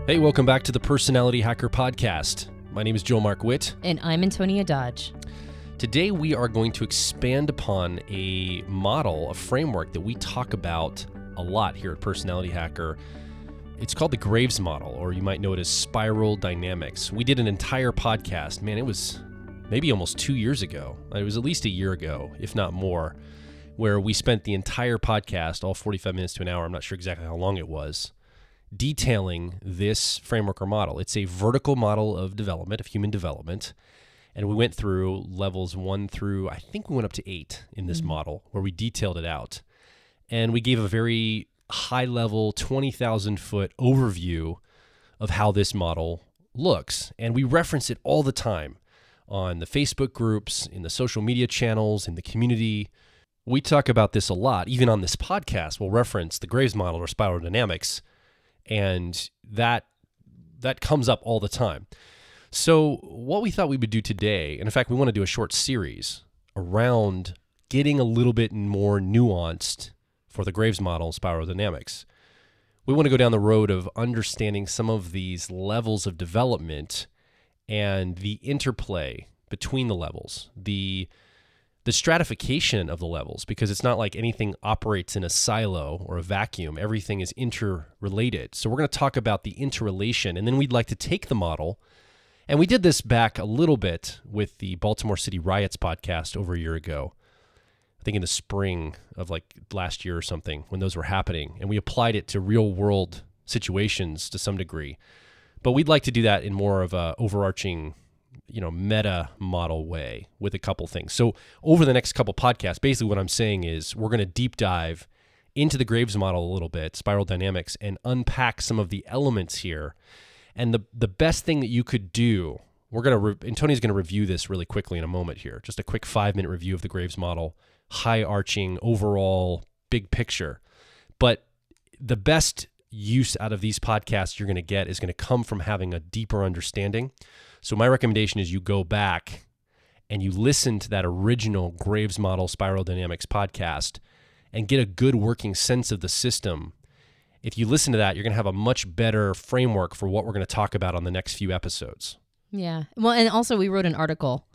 Hey, welcome back to the Personality Hacker Podcast. My name is Joel Mark Witt. And I'm Antonia Dodge. Today we are going to expand upon a model, a framework that we talk about a lot here at Personality Hacker. It's called the Graves model, or you might know it as spiral dynamics. We did an entire podcast. Man, it was maybe almost 2 years ago. It was at least a year ago, if not more, where we spent the entire podcast, all 45 minutes to an hour, I'm not sure exactly how long it was, detailing this framework or model. It's a vertical model of development, of human development. And we went through levels 1 through, I think we went up to 8 in this model, where we detailed it out. And we gave a very high-level, 20,000-foot overview of how this model looks. And we reference it all the time on the Facebook groups, in the social media channels, in the community. We talk about this a lot. Even on this podcast, we'll reference the Graves model or spiral dynamics. And that comes up all the time. So what we thought we would do today, and in fact, we want to do a short series around getting a little bit more nuanced for the Graves model, spiral dynamics. We want to go down the road of understanding some of these levels of development and the interplay between the levels, the stratification of the levels, because it's not like anything operates in a silo or a vacuum. Everything is interrelated. So we're going to talk about the interrelation, and then we'd like to take the model, and we did this back a little bit with the Baltimore City Riots podcast over a year ago, I think in the spring of like last year or something, when those were happening, and we applied it to real world situations to some degree. But we'd like to do that in more of a overarching meta model way with a couple things. So over the next couple podcasts, basically what I'm saying is we're going to deep dive into the Graves model a little bit, spiral dynamics, and unpack some of the elements here. And the best thing that you could do, Antonia's going to review this really quickly in a moment here, just a quick 5-minute review of the Graves model, high arching, overall, big picture. But the best use out of these podcasts you're going to get is going to come from having a deeper understanding. So my recommendation is you go back and you listen to that original Graves model spiral dynamics podcast and get a good working sense of the system. If you listen to that, you're going to have a much better framework for what we're going to talk about on the next few episodes. Yeah. Well, and also we wrote an article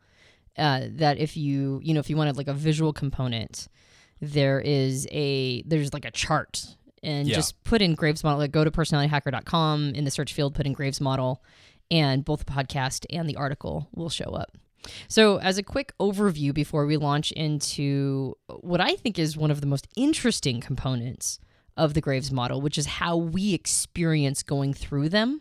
that if you wanted like a visual component, there's like a chart. And just put in Graves model, like go to personalityhacker.com, in the search field, put in Graves model, and both the podcast and the article will show up. So as a quick overview before we launch into what I think is one of the most interesting components of the Graves model, which is how we experience going through them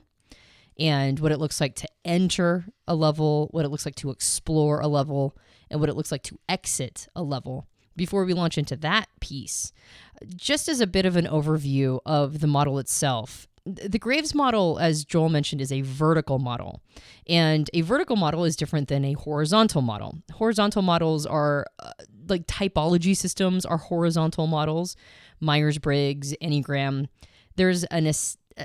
and what it looks like to enter a level, what it looks like to explore a level, and what it looks like to exit a level. Before we launch into that piece, just as a bit of an overview of the model itself, the Graves model, as Joel mentioned, is a vertical model. And a vertical model is different than a horizontal model. Horizontal models are like typology systems are horizontal models. Myers-Briggs, Enneagram. There's an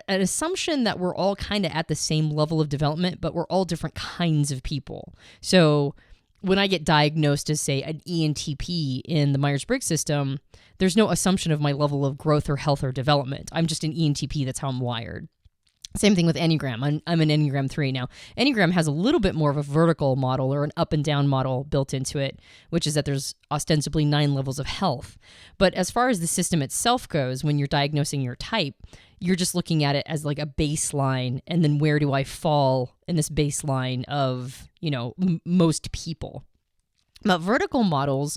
assumption that we're all kind of at the same level of development, but we're all different kinds of people. So when I get diagnosed as, say, an ENTP in the Myers-Briggs system, there's no assumption of my level of growth or health or development. I'm just an ENTP. That's how I'm wired. Same thing with Enneagram. I'm an Enneagram 3 now. Enneagram has a little bit more of a vertical model or an up and down model built into it, which is that there's ostensibly 9 levels of health. But as far as the system itself goes, when you're diagnosing your type, you're just looking at it as like a baseline, and then where do I fall in this baseline of, most people. But vertical models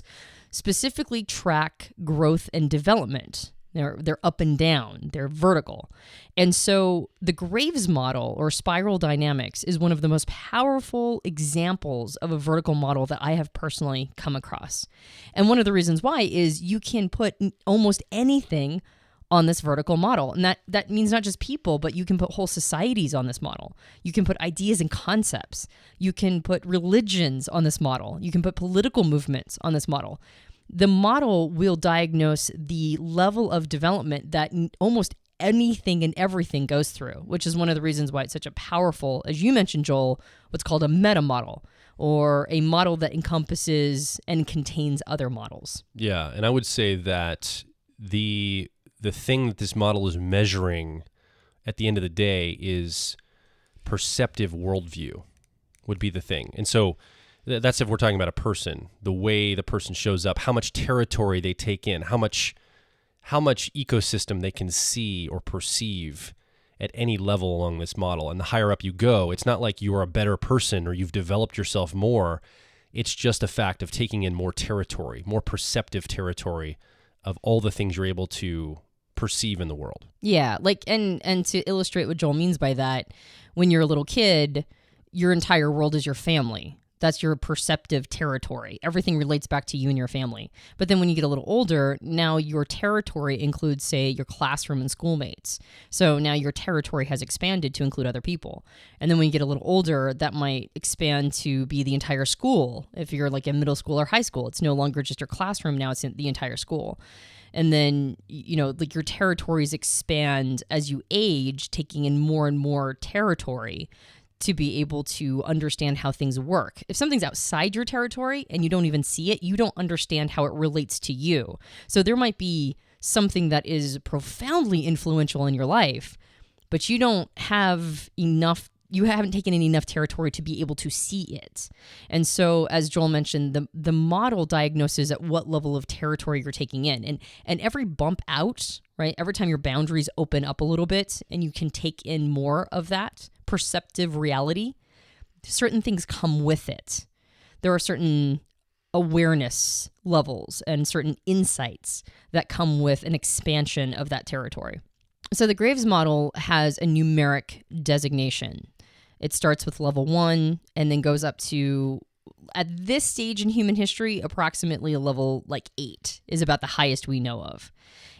specifically track growth and development. They're up and down. They're vertical. And so the Graves model or spiral dynamics is one of the most powerful examples of a vertical model that I have personally come across. And one of the reasons why is you can put almost anything on this vertical model. And that means not just people, but you can put whole societies on this model. You can put ideas and concepts. You can put religions on this model. You can put political movements on this model. The model will diagnose the level of development that almost anything and everything goes through, which is one of the reasons why it's such a powerful, as you mentioned, Joel, what's called a meta model, or a model that encompasses and contains other models. Yeah, and I would say that the thing that this model is measuring at the end of the day is perceptive worldview would be the thing. And so that's if we're talking about a person, the way the person shows up, how much territory they take in, how much ecosystem they can see or perceive at any level along this model. And the higher up you go, it's not like you are a better person or you've developed yourself more. It's just a fact of taking in more territory, more perceptive territory of all the things you're able to perceive in the world. Yeah, like and to illustrate what Joel means by that, when you're a little kid, your entire world is your family. That's your perceptive territory. Everything relates back to you and your family. But then when you get a little older, now your territory includes, say, your classroom and schoolmates. So now your territory has expanded to include other people. And then when you get a little older, that might expand to be the entire school. If you're like in middle school or high school, it's no longer just your classroom. Now it's in the entire school. And then, like your territories expand as you age, taking in more and more territory to be able to understand how things work. If something's outside your territory and you don't even see it, you don't understand how it relates to you. So there might be something that is profoundly influential in your life, but you don't have enough, you haven't taken in enough territory to be able to see it. And so, as Joel mentioned, the model diagnoses at what level of territory you're taking in. And every bump out, right, every time your boundaries open up a little bit and you can take in more of that perceptive reality, certain things come with it. There are certain awareness levels and certain insights that come with an expansion of that territory. So the Graves model has a numeric designation. It starts with level 1 and then goes up to, at this stage in human history, approximately a level like 8 is about the highest we know of.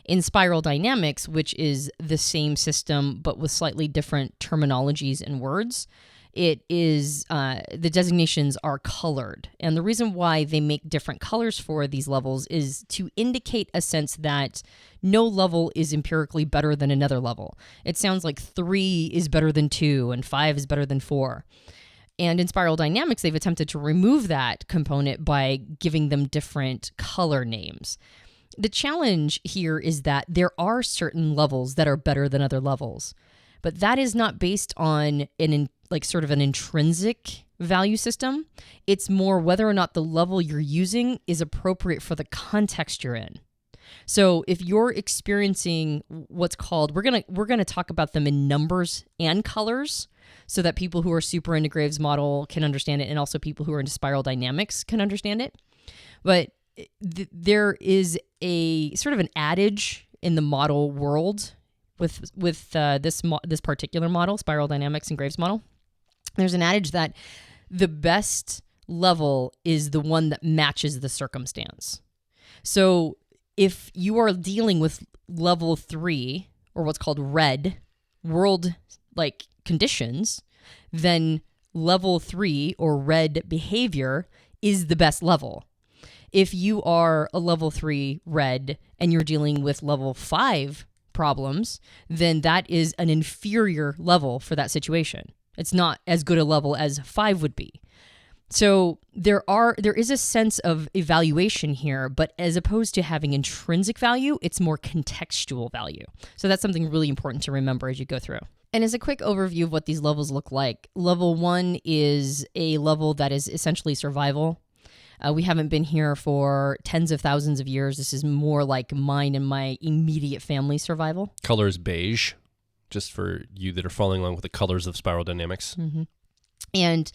In spiral dynamics, which is the same system but with slightly different terminologies and words, it is the designations are colored. And the reason why they make different colors for these levels is to indicate a sense that no level is empirically better than another level. It sounds like 3 is better than 2 and 5 is better than 4. And in spiral dynamics, they've attempted to remove that component by giving them different color names. The challenge here is that there are certain levels that are better than other levels, but that is not based on an intrinsic value system. It's more whether or not the level you're using is appropriate for the context you're in. So if you're experiencing what's called, we're gonna talk about them in numbers and colors, so that people who are super into Graves' model can understand it, and also people who are into spiral dynamics can understand it. But there is a sort of an adage in the model world with this particular model, spiral dynamics and Graves' model. There's an adage that the best level is the one that matches the circumstance. So if you are dealing with level 3, or what's called red, world like conditions, then level 3 or red behavior is the best level. If you are a level 3 red and you're dealing with level 5 problems, then that is an inferior level for that situation. It's not as good a level as 5 would be. So there is a sense of evaluation here, but as opposed to having intrinsic value, it's more contextual value. So that's something really important to remember as you go through. And as a quick overview of what these levels look like, level 1 is a level that is essentially survival. We haven't been here for tens of thousands of years. This is more like mine and my immediate family survival. Color is beige, just for you that are following along with the colors of spiral dynamics. Mm-hmm. And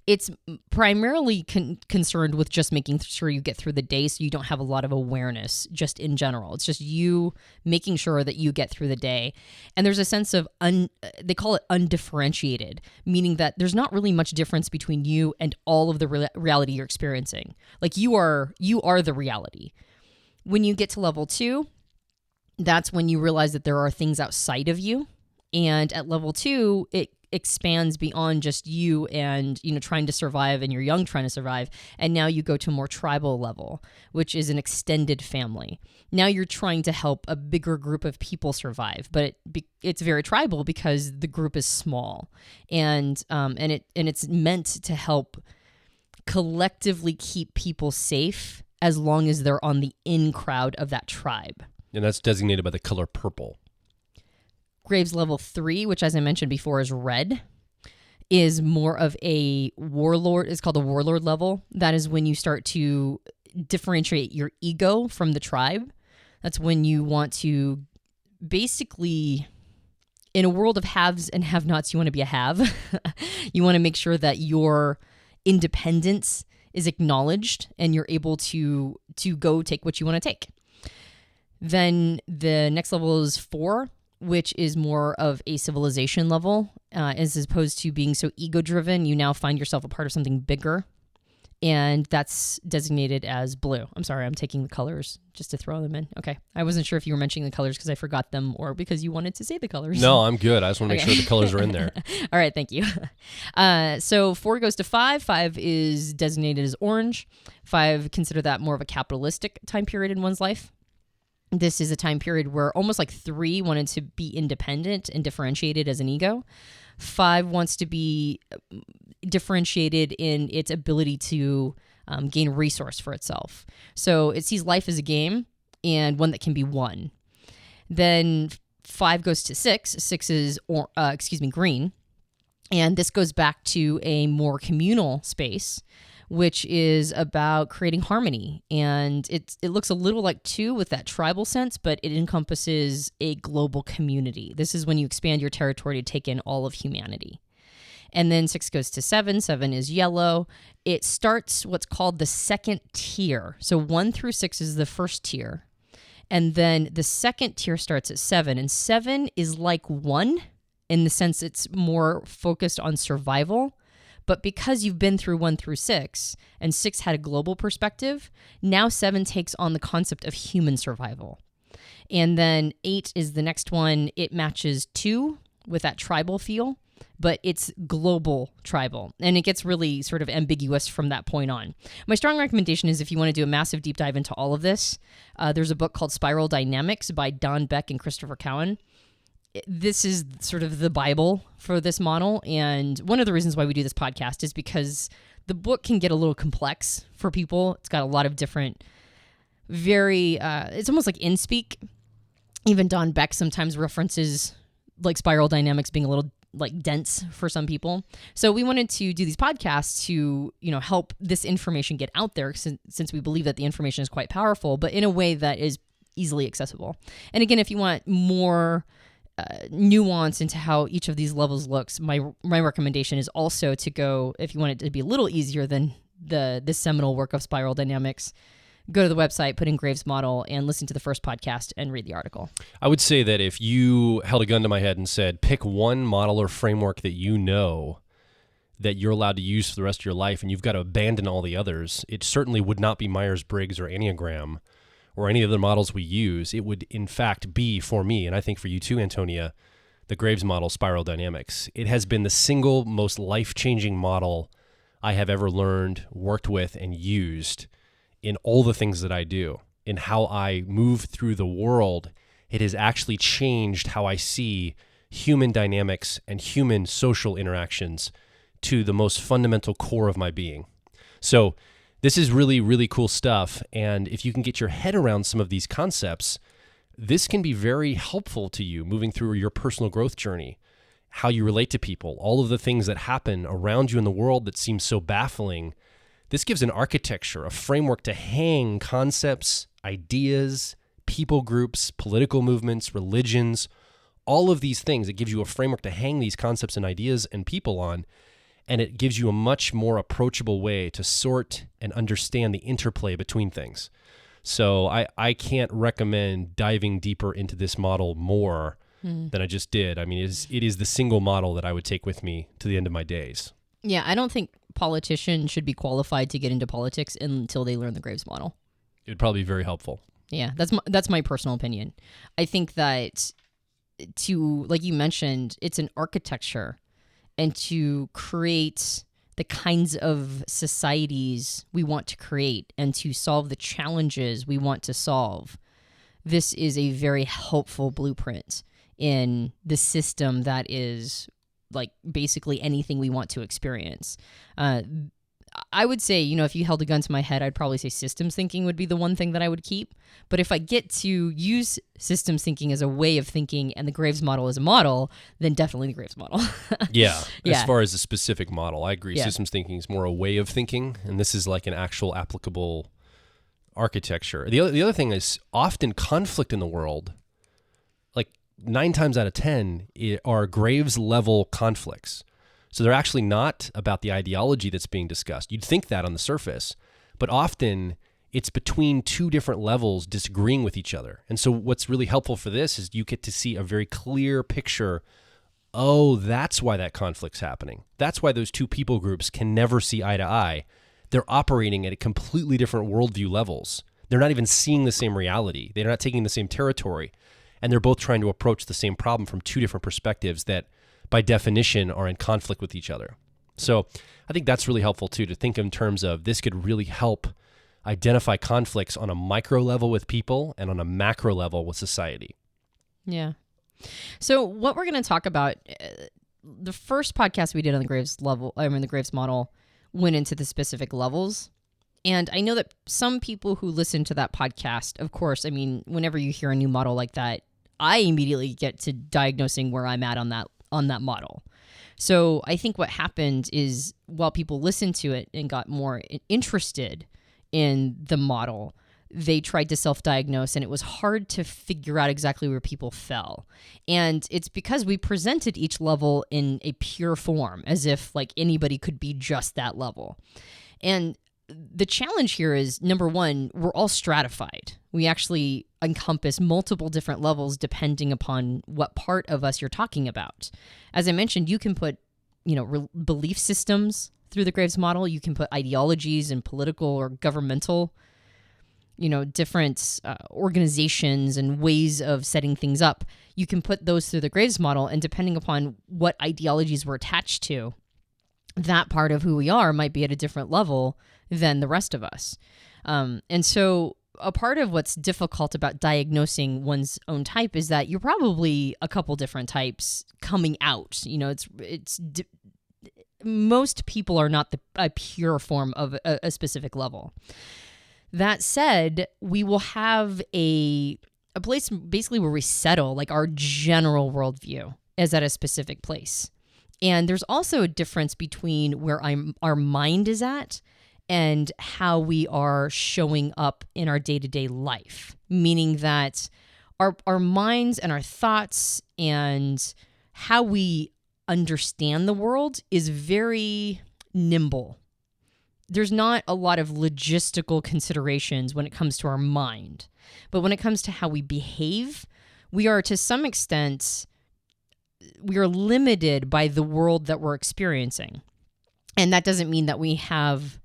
it's primarily concerned with just making sure you get through the day, so you don't have a lot of awareness just in general. It's just you making sure that you get through the day. And there's a sense of, they call it undifferentiated, meaning that there's not really much difference between you and all of the reality you're experiencing. Like you are the reality. When you get to level 2, that's when you realize that there are things outside of you. And at level 2, it expands beyond just you and, trying to survive and your young trying to survive. And now you go to a more tribal level, which is an extended family. Now you're trying to help a bigger group of people survive, but it's very tribal because the group is small, and it's meant to help collectively keep people safe as long as they're on the in crowd of that tribe. And that's designated by the color purple. Graves level 3, which as I mentioned before is red, is more of a warlord. It's called the warlord level. That is when you start to differentiate your ego from the tribe. That's when you want to basically, in a world of haves and have-nots, you want to be a have. You want to make sure that your independence is acknowledged and you're able to go take what you want to take. Then the next level is 4, which is more of a civilization level. As opposed to being so ego-driven, you now find yourself a part of something bigger. And that's designated as blue. I'm sorry, I'm taking the colors just to throw them in. Okay. I wasn't sure if you were mentioning the colors because I forgot them or because you wanted to say the colors. No, I'm good. I just want to make sure the colors are in there. All right, thank you. So 4 goes to 5. 5 is designated as orange. 5, consider that more of a capitalistic time period in one's life. This is a time period where almost like 3 wanted to be independent and differentiated as an ego. 5 wants to be differentiated in its ability to gain resource for itself. So it sees life as a game and one that can be won. Then 5 goes to 6. 6 is green. And this goes back to a more communal space, which is about creating harmony. And it looks a little like 2 with that tribal sense, but it encompasses a global community. This is when you expand your territory to take in all of humanity. And then 6 goes to 7. 7 is yellow. It starts what's called the second tier. So 1 through 6 is the first tier. And then the second tier starts at 7. And 7 is like 1 in the sense it's more focused on survival. But because you've been through 1 through 6, and 6 had a global perspective, now 7 takes on the concept of human survival. And then 8 is the next one. It matches 2 with that tribal feel, but it's global tribal. And it gets really sort of ambiguous from that point on. My strong recommendation is if you want to do a massive deep dive into all of this, there's a book called Spiral Dynamics by Don Beck and Christopher Cowan. This is sort of the Bible for this model. And one of the reasons why we do this podcast is because the book can get a little complex for people. It's got a lot of different, it's almost like in speak. Even Don Beck sometimes references like spiral dynamics being a little like dense for some people. So we wanted to do these podcasts to, help this information get out there since we believe that the information is quite powerful, but in a way that is easily accessible. And again, if you want more nuance into how each of these levels looks, my recommendation is also to go, if you want it to be a little easier than this seminal work of spiral dynamics, go to the website, put in Graves model, and listen to the first podcast and read the article. I would say that if you held a gun to my head and said, pick one model or framework that you know that you're allowed to use for the rest of your life and you've got to abandon all the others, it certainly would not be Myers-Briggs or Enneagram or any other models we use. It would, in fact, be, for me, and I think for you too, Antonia, the Graves model, Spiral Dynamics. It has been the single most life-changing model I have ever learned, worked with, and used in all the things that I do. In how I move through the world, it has actually changed how I see human dynamics and human social interactions to the most fundamental core of my being. So this is really, really cool stuff. And if you can get your head around some of these concepts, this can be very helpful to you moving through your personal growth journey, how you relate to people, all of the things that happen around you in the world that seem so baffling. This gives an architecture, a framework to hang concepts, ideas, people groups, political movements, religions, all of these things. It gives you a framework to hang these concepts and ideas and people on. And it gives you a much more approachable way to sort and understand the interplay between things. So I can't recommend diving deeper into this model more than I just did. I mean, it is the single model that I would take with me to the end of my days. Yeah, I don't think politicians should be qualified to get into politics until they learn the Graves model. It would probably be very helpful. Yeah, that's my personal opinion. I think that like you mentioned, it's an architecture. And to create the kinds of societies we want to create and to solve the challenges we want to solve, this is a very helpful blueprint in the system that is like basically anything we want to experience. I would say, if you held a gun to my head, I'd probably say systems thinking would be the one thing that I would keep. But if I get to use systems thinking as a way of thinking and the Graves model as a model, then definitely the Graves model. Yeah. As far as a specific model, I agree. Yeah. Systems thinking is more a way of thinking, and this is like an actual applicable architecture. The other thing is often conflict in the world, like 9 times out of 10, are Graves level conflicts. So they're actually not about the ideology that's being discussed. You'd think that on the surface, but often it's between 2 different levels disagreeing with each other. And so what's really helpful for this is you get to see a very clear picture. Oh, that's why that conflict's happening. That's why those 2 people groups can never see eye to eye. They're operating at a completely different worldview levels. They're not even seeing the same reality. They're not taking the same territory. And they're both trying to approach the same problem from 2 different perspectives that by definition are in conflict with each other. So I think that's really helpful too, to think in terms of this could really help identify conflicts on a micro level with people and on a macro level with society. Yeah. So what we're going to talk about, the first podcast we did on the the Graves model went into the specific levels. And I know that some people who listen to that podcast, of course, whenever you hear a new model like that, I immediately get to diagnosing where I'm at on that model. So I think what happened is while people listened to it and got more interested in the model, they tried to self-diagnose, and it was hard to figure out exactly where people fell. And it's because we presented each level in a pure form, as if like anybody could be just that level. And the challenge here is, number one, we're all stratified. We actually encompass multiple different levels depending upon what part of us you're talking about. As I mentioned, you can put, belief systems through the Graves model. You can put ideologies and political or governmental, different organizations and ways of setting things up. You can put those through the Graves model, and depending upon what ideologies we're attached to, that part of who we are might be at a different level than the rest of us. And so a part of what's difficult about diagnosing one's own type is that you're probably a couple different types coming out. Most people are not a pure form of a specific level. That said, we will have a place basically where we settle, like our general worldview is at a specific place. And there's also a difference between where our mind is at and how we are showing up in our day-to-day life, meaning that our minds and our thoughts and how we understand the world is very nimble. There's not a lot of logistical considerations when it comes to our mind. But when it comes to how we behave, we are to some extent, we are limited by the world that we're experiencing. And that doesn't mean that we have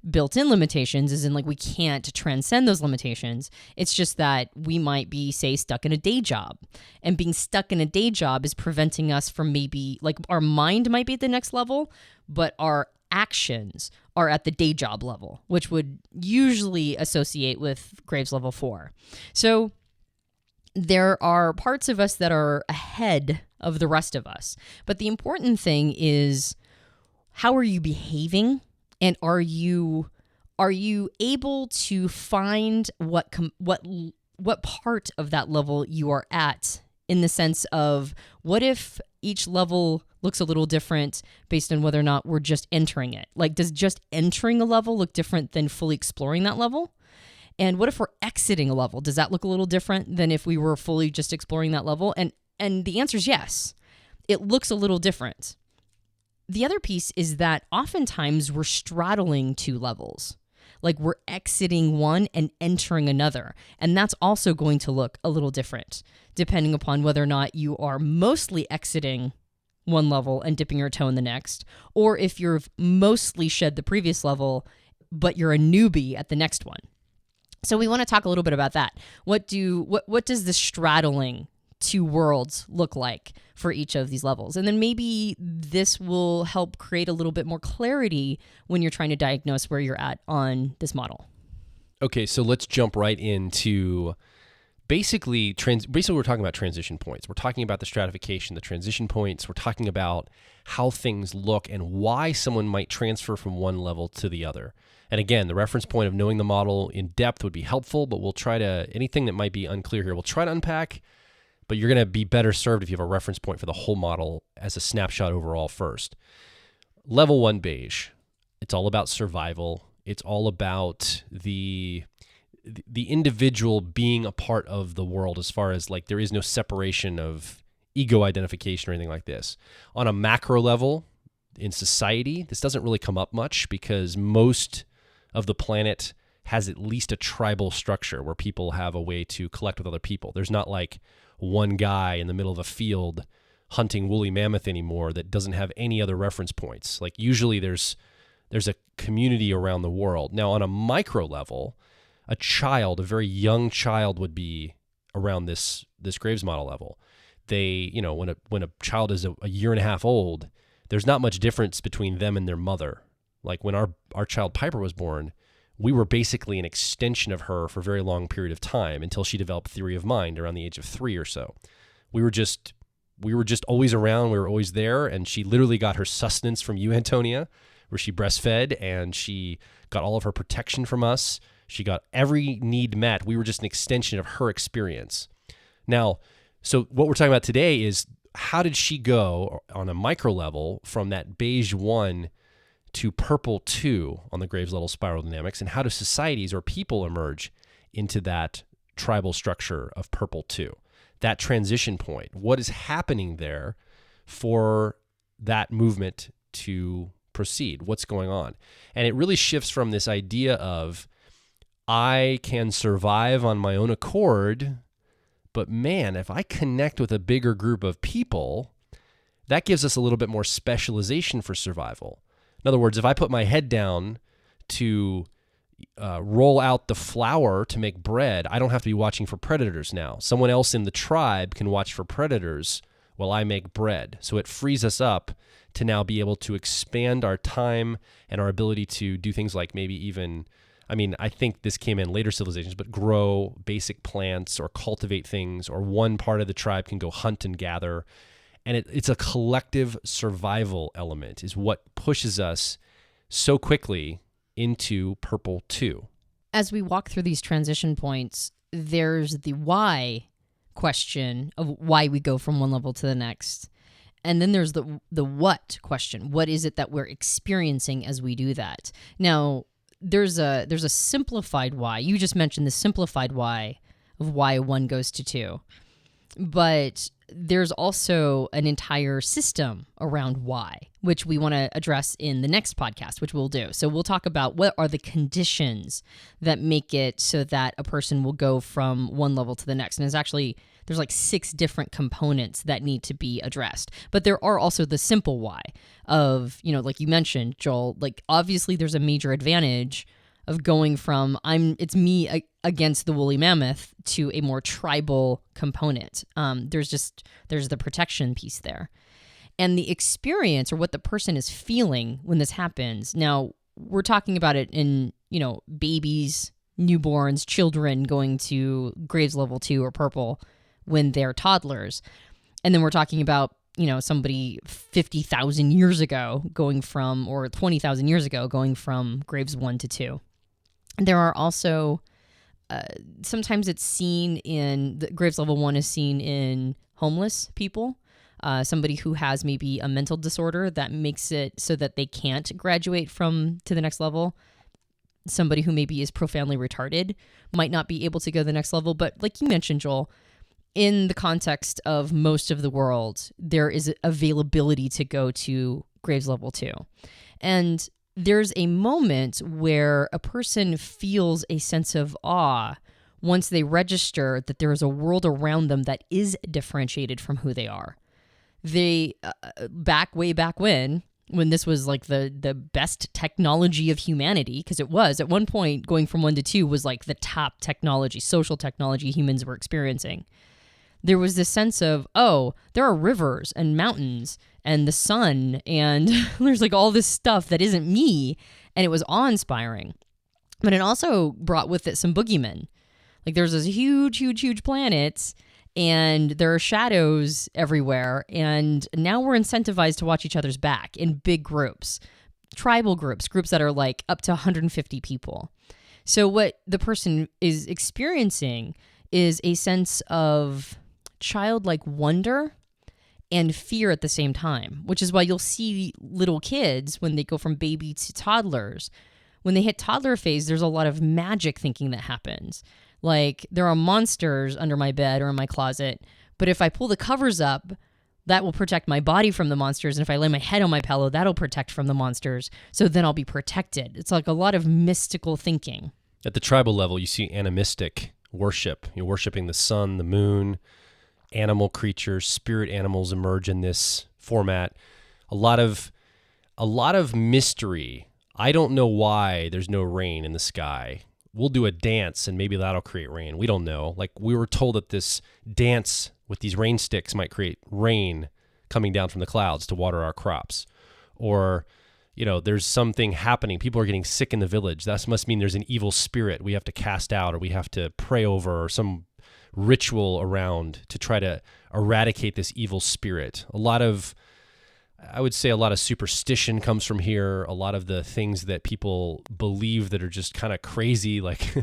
built-in limitations, as in like we can't transcend those limitations. It's just that we might be, say, stuck in a day job. And being stuck in a day job is preventing us from maybe, like our mind might be at the next level, but our actions are at the day job level, which would usually associate with Graves level 4. So there are parts of us that are ahead of the rest of us. But the important thing is, how are you behaving? And are you able to find what part of that level you are at, in the sense of, what if each level looks a little different based on whether or not we're just entering it? Like, does just entering a level look different than fully exploring that level? And what if we're exiting a level? Does that look a little different than if we were fully just exploring that level? And the answer is yes. It looks a little different. The other piece is that oftentimes we're straddling 2 levels. Like we're exiting one and entering another. And that's also going to look a little different, depending upon whether or not you are mostly exiting one level and dipping your toe in the next, or if you've mostly shed the previous level, but you're a newbie at the next one. So we want to talk a little bit about that. What does the straddling 2 worlds look like for each of these levels? And then maybe this will help create a little bit more clarity when you're trying to diagnose where you're at on this model. Okay, so let's jump right into basically we're talking about transition points. We're talking about the stratification, the transition points. We're talking about how things look and why someone might transfer from one level to the other. And again, the reference point of knowing the model in depth would be helpful, but we'll try to, anything that might be unclear here, we'll try to unpack, but you're going to be better served if you have a reference point for the whole model as a snapshot overall first. Level 1 Beige. It's all about survival. It's all about the individual being a part of the world, as far as like there is no separation of ego identification or anything like this. On a macro level in society, this doesn't really come up much because most of the planet has at least a tribal structure where people have a way to collect with other people. There's not like one guy in the middle of a field hunting woolly mammoth anymore that doesn't have any other reference points. Like usually there's a community around the world. Now on a micro level, a child, a very young child would be around this Graves model level. They, when a child is a year and a half old, there's not much difference between them and their mother. Like when our child Piper was born, we were basically an extension of her for a very long period of time until she developed theory of mind around the age of 3 or so. We were just always around. We were always there. And she literally got her sustenance from you, Antonia, where she breastfed and she got all of her protection from us. She got every need met. We were just an extension of her experience. Now, so what we're talking about today is how did she go on a micro level from that Beige 1 to purple 2 on the Graves level spiral dynamics, and how do societies or people emerge into that tribal structure of purple 2? That transition point, what is happening there for that movement to proceed? What's going on? And it really shifts from this idea of I can survive on my own accord, but man, if I connect with a bigger group of people, that gives us a little bit more specialization for survival. In other words, if I put my head down to roll out the flour to make bread, I don't have to be watching for predators now. Someone else in the tribe can watch for predators while I make bread. So it frees us up to now be able to expand our time and our ability to do things like maybe even, I think this came in later civilizations, but grow basic plants or cultivate things, or one part of the tribe can go hunt and gather. And it's a collective survival element is what pushes us so quickly into purple 2. As we walk through these transition points, there's the why question of why we go from one level to the next. And then there's the what question. What is it that we're experiencing as we do that? Now, there's a simplified why. You just mentioned the simplified why of why 1 goes to 2. But there's also an entire system around why, which we want to address in the next podcast, which we'll do. So we'll talk about what are the conditions that make it so that a person will go from one level to the next. And there's like 6 different components that need to be addressed. But there are also the simple why of, like you mentioned, Joel, like obviously there's a major advantage of going from it's me against the woolly mammoth to a more tribal component. There's the protection piece there. And the experience or what the person is feeling when this happens. Now, we're talking about it in, babies, newborns, children going to Graves level 2 or purple when they're toddlers. And then we're talking about, somebody 50,000 years ago going from, or 20,000 years ago going from Graves 1 to 2. There are also, sometimes it's seen in, the Graves level 1 is seen in homeless people, somebody who has maybe a mental disorder that makes it so that they can't graduate to the next level. Somebody who maybe is profoundly retarded might not be able to go to the next level. But like you mentioned, Joel, in the context of most of the world, there is availability to go to Graves level 2. And there's a moment where a person feels a sense of awe once they register that there is a world around them that is differentiated from who they are. They, way back when this was like the best technology of humanity, because it was, at one point, going from 1 to 2 was like the top technology, social technology humans were experiencing. There was this sense of, there are rivers and mountains and the sun, and there's like all this stuff that isn't me, and it was awe-inspiring. But it also brought with it some boogeymen. Like there's those huge, huge, huge planets, and there are shadows everywhere. And now we're incentivized to watch each other's back in big groups, tribal groups that are like up to 150 people. So what the person is experiencing is a sense of childlike wonder and fear at the same time, which is why you'll see little kids when they go from baby to toddlers. When they hit toddler phase, there's a lot of magic thinking that happens. Like, there are monsters under my bed or in my closet, but if I pull the covers up, that will protect my body from the monsters. And if I lay my head on my pillow, that'll protect from the monsters. So then I'll be protected. It's like a lot of mystical thinking. At the tribal level, you see animistic worship. You're worshiping the sun, the moon, animal creatures, spirit animals emerge in this format. A lot of mystery. I don't know why there's no rain in the sky. We'll do a dance and maybe that'll create rain. We don't know. Like, we were told that this dance with these rain sticks might create rain coming down from the clouds to water our crops. Or, there's something happening. People are getting sick in the village. That must mean there's an evil spirit we have to cast out, or we have to pray over, or some ritual around to try to eradicate this evil spirit. I would say a lot of superstition comes from here. A lot of the things that people believe that are just kind of crazy, like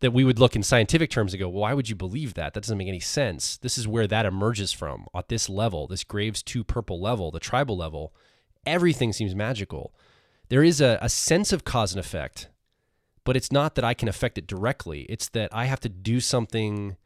that we would look in scientific terms and go, why would you believe that? That doesn't make any sense. This is where that emerges from. At this level, this Graves 2 purple level, the tribal level, everything seems magical. There is a sense of cause and effect, but it's not that I can affect it directly. It's that I have to do something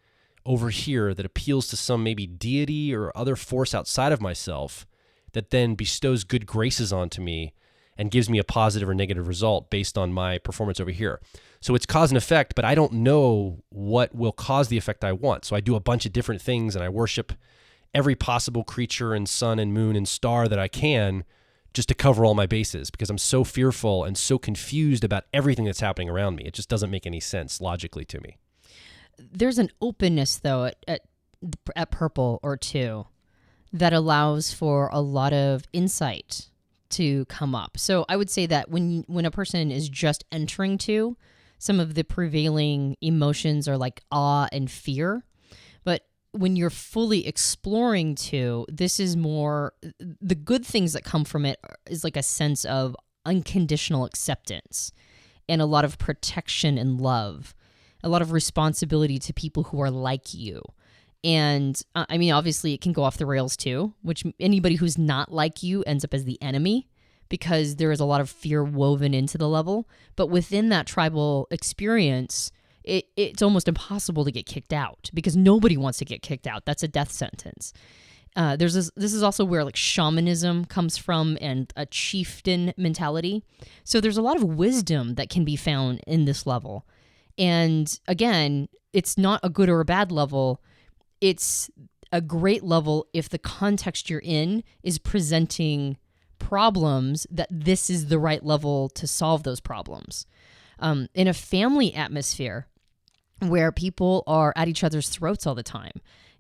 over here that appeals to some maybe deity or other force outside of myself that then bestows good graces onto me and gives me a positive or negative result based on my performance over here. So it's cause and effect, but I don't know what will cause the effect I want. So I do a bunch of different things and I worship every possible creature and sun and moon and star that I can just to cover all my bases, because I'm so fearful and so confused about everything that's happening around me. It just doesn't make any sense logically to me. There's an openness, though, at purple or 2 that allows for a lot of insight to come up. So I would say that when a person is just entering 2, some of the prevailing emotions are like awe and fear. But when you're fully exploring 2, this is more, the good things that come from it is like a sense of unconditional acceptance and a lot of protection and love, a lot of responsibility to people who are like you. And obviously it can go off the rails too, which anybody who's not like you ends up as the enemy because there is a lot of fear woven into the level. But within that tribal experience, it's almost impossible to get kicked out because nobody wants to get kicked out. That's a death sentence. This is also where like shamanism comes from and a chieftain mentality. So there's a lot of wisdom that can be found in this level. And again, it's not a good or a bad level. It's a great level if the context you're in is presenting problems that this is the right level to solve those problems. In a family atmosphere where people are at each other's throats all the time,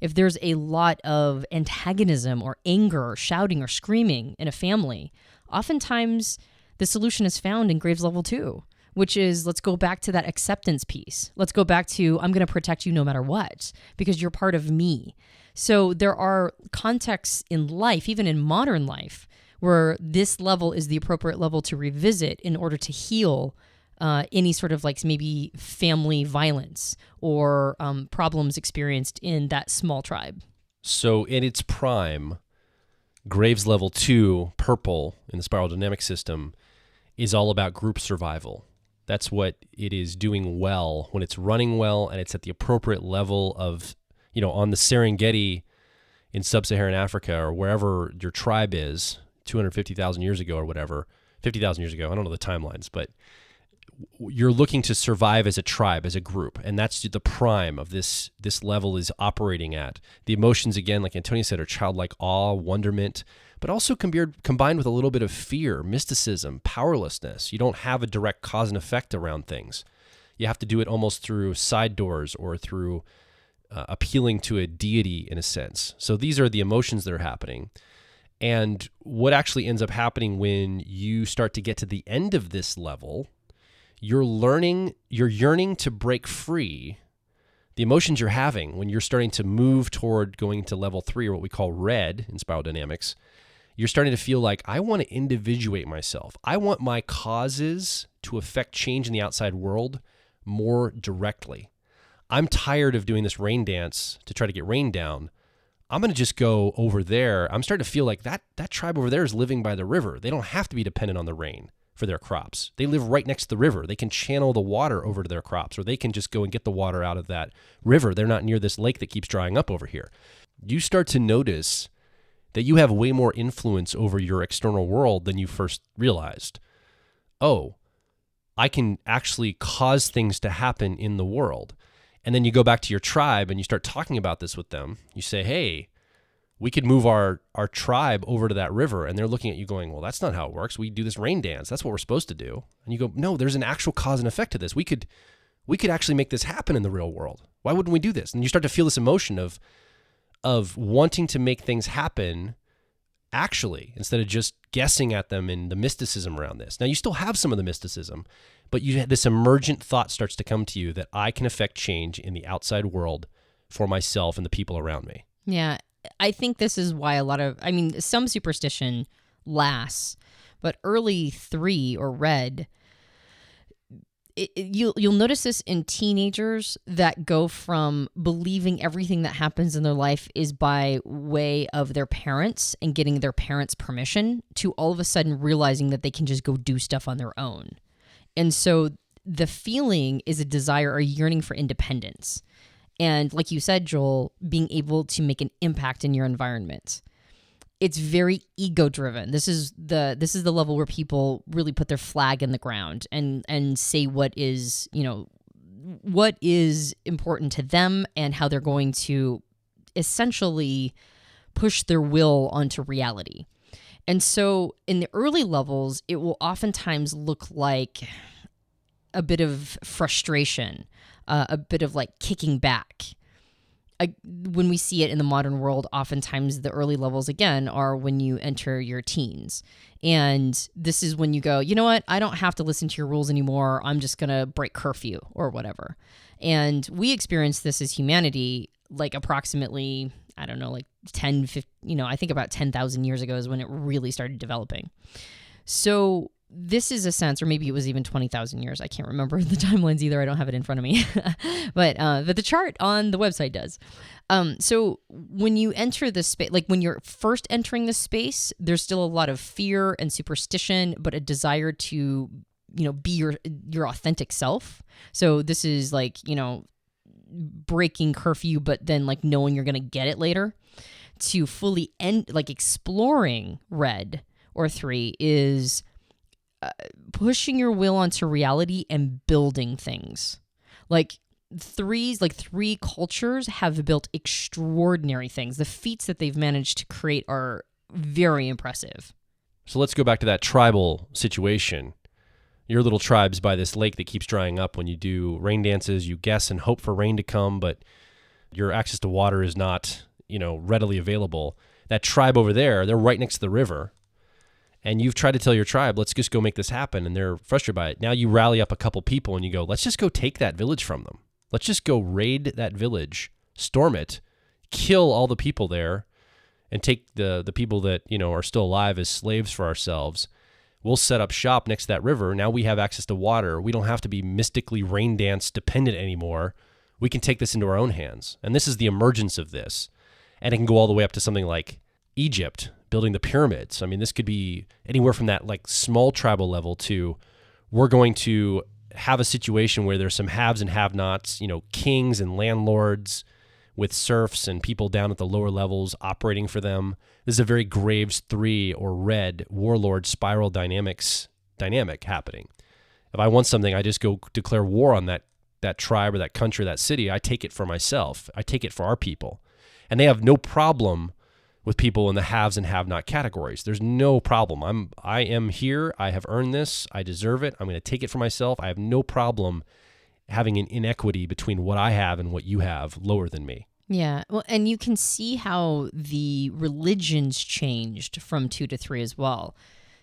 if there's a lot of antagonism or anger or shouting or screaming in a family, oftentimes the solution is found in Graves level 2. Which is, let's go back to that acceptance piece. Let's go back to, I'm going to protect you no matter what, because you're part of me. So there are contexts in life, even in modern life, where this level is the appropriate level to revisit in order to heal any sort of like maybe family violence or problems experienced in that small tribe. So in its prime, Graves level 2, purple, in the spiral dynamic system, is all about group survival. That's what it is doing well when it's running well and it's at the appropriate level of, on the Serengeti in sub-Saharan Africa or wherever your tribe is 250,000 years ago or whatever, 50,000 years ago. I don't know the timelines, but you're looking to survive as a tribe, as a group. And that's the prime of this level is operating at. The emotions, again, like Antonia said, are childlike awe, wonderment, but also combined with a little bit of fear, mysticism, powerlessness. You don't have a direct cause and effect around things. You have to do it almost through side doors or through appealing to a deity in a sense. So these are the emotions that are happening. And what actually ends up happening when you start to get to the end of this level, you're yearning to break free The emotions you're having when you're starting to move toward going to level 3, or what we call red in spiral dynamics, you're starting to feel like, I want to individuate myself. I want my causes to affect change in the outside world more directly. I'm tired of doing this rain dance to try to get rain down. I'm going to just go over there. I'm starting to feel like that tribe over there is living by the river. They don't have to be dependent on the rain for their crops. They live right next to the river. They can channel the water over to their crops, or they can just go and get the water out of that river. They're not near this lake that keeps drying up over here. You start to notice that you have way more influence over your external world than you first realized. Oh, I can actually cause things to happen in the world. And then you go back to your tribe and you start talking about this with them. You say, hey, we could move our tribe over to that river. And they're looking at you going, well, that's not how it works. We do this rain dance. That's what we're supposed to do. And you go, no, there's an actual cause and effect to this. We could actually make this happen in the real world. Why wouldn't we do this? And you start to feel this emotion of wanting to make things happen actually, instead of just guessing at them and the mysticism around this. Now, you still have some of the mysticism, but this emergent thought starts to come to you that I can affect change in the outside world for myself and the people around me. Yeah, I think this is why some superstition lasts, but early 3 or red, you'll notice this in teenagers that go from believing everything that happens in their life is by way of their parents and getting their parents' permission, to all of a sudden realizing that they can just go do stuff on their own. And so the feeling is a desire or yearning for independence. And like you said, Joel, being able to make an impact in your environment. It's very ego-driven. This is the level where people really put their flag in the ground and say what is important to them and how they're going to essentially push their will onto reality. And so in the early levels, it will oftentimes look like a bit of frustration, a bit of like kicking back. When we see it in the modern world, oftentimes the early levels, again, are when you enter your teens. And this is when you go, you know what? I don't have to listen to your rules anymore. I'm just going to break curfew or whatever. And we experienced this as humanity, like approximately, I don't know, like 10, 15, I think about 10,000 years ago is when it really started developing. So this is a sense, or maybe it was even 20,000 years. I can't remember the timelines either. I don't have it in front of me. but the chart on the website does. So when you enter this space, like when you're first entering this space, there's still a lot of fear and superstition, but a desire to, be your authentic self. So this is like, breaking curfew, but then like knowing you're going to get it later. To fully end, like exploring red or 3 is pushing your will onto reality and building things. Like 3 cultures have built extraordinary things. The feats that they've managed to create are very impressive. So let's go back to that tribal situation. Your little tribe's by this lake that keeps drying up. When you do rain dances, you guess and hope for rain to come, but your access to water is not, readily available. That tribe over there, they're right next to the river. And you've tried to tell your tribe, let's just go make this happen, and they're frustrated by it. Now you rally up a couple people and you go, let's just go take that village from them. Let's just go raid that village, storm it, kill all the people there, and take the people that, are still alive as slaves for ourselves. We'll set up shop next to that river. Now we have access to water. We don't have to be mystically rain dance dependent anymore. We can take this into our own hands. And this is the emergence of this. And it can go all the way up to something like Egypt, building the pyramids. I mean, this could be anywhere from that like small tribal level to we're going to have a situation where there's some haves and have-nots, kings and landlords with serfs and people down at the lower levels operating for them. This is a very Graves 3 or red warlord spiral dynamic happening. If I want something, I just go declare war on that tribe or that country, that city. I take it for myself. I take it for our people. And they have no problem with people in the haves and have-not categories. There's no problem. I am here. I have earned this. I deserve it. I'm going to take it for myself. I have no problem having an inequity between what I have and what you have lower than me. Yeah. Well, and you can see how the religions changed from 2 to 3 as well.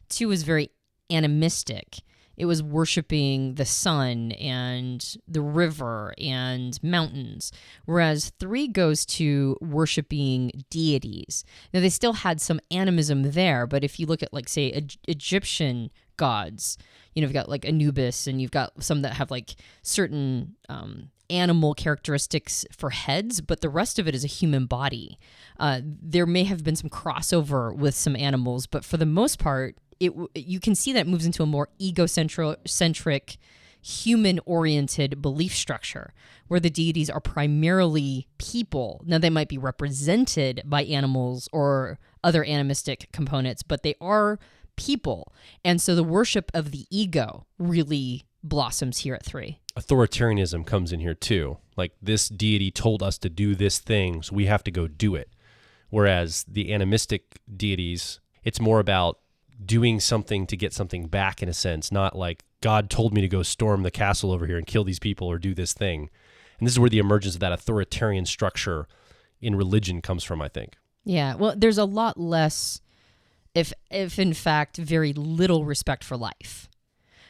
2 is very animistic. it was worshiping the sun and the river and mountains, whereas 3 goes to worshiping deities. Now, they still had some animism there, but if you look at, like, say, Egyptian gods, you've got like Anubis, and you've got some that have like certain animal characteristics for heads, but the rest of it is a human body. There may have been some crossover with some animals, but for the most part, you can see that it moves into a more egocentric, human-oriented belief structure, where the deities are primarily people. Now, they might be represented by animals or other animistic components, but they are people. And so the worship of the ego really blossoms here at 3. Authoritarianism comes in here too. Like, this deity told us to do this thing, so we have to go do it. Whereas the animistic deities, it's more about doing something to get something back, in a sense, not like God told me to go storm the castle over here and kill these people or do this thing. And this is where the emergence of that authoritarian structure in religion comes from, I think. Yeah, well, there's a lot less, if in fact, very little respect for life.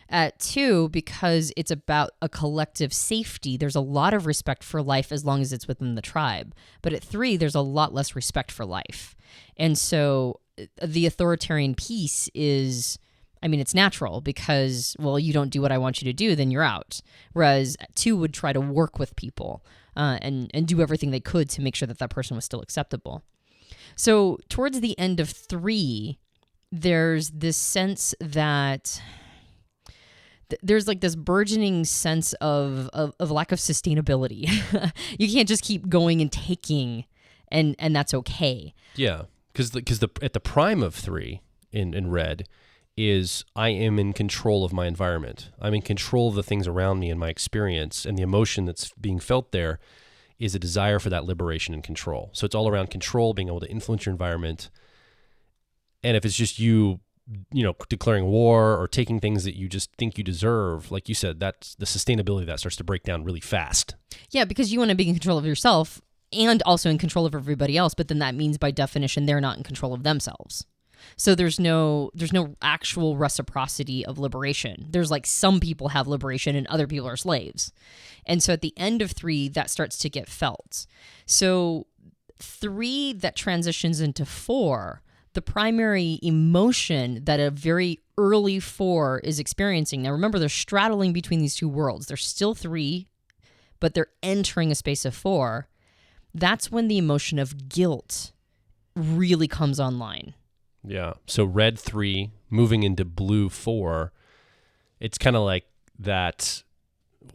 At 2, because it's about a collective safety, there's a lot of respect for life as long as it's within the tribe. But at 3, there's a lot less respect for life. And so the authoritarian piece is, I mean, it's natural because, well, you don't do what I want you to do, then you're out. Whereas 2 would try to work with people and do everything they could to make sure that that person was still acceptable. So towards the end of 3, there's this sense that there's like this burgeoning sense of lack of sustainability. You can't just keep going and taking, and that's okay. Yeah, because at the prime of 3 in red is I am in control of my environment. I'm in control of the things around me and my experience, and the emotion that's being felt there is a desire for that liberation and control. So it's all around control, being able to influence your environment. And if it's just you declaring war or taking things that you just think you deserve, like you said, that's the sustainability that starts to break down really fast. Yeah, because you want to be in control of yourself and also in control of everybody else, but then that means by definition they're not in control of themselves. So there's no actual reciprocity of liberation. There's like some people have liberation and other people are slaves. And so at the end of 3, that starts to get felt. So 3 that transitions into 4, the primary emotion that a very early 4 is experiencing. Now remember, they're straddling between these 2 worlds. They're still 3, but they're entering a space of 4. That's when the emotion of guilt really comes online. Yeah. So red 3 moving into blue 4, it's kind of like that,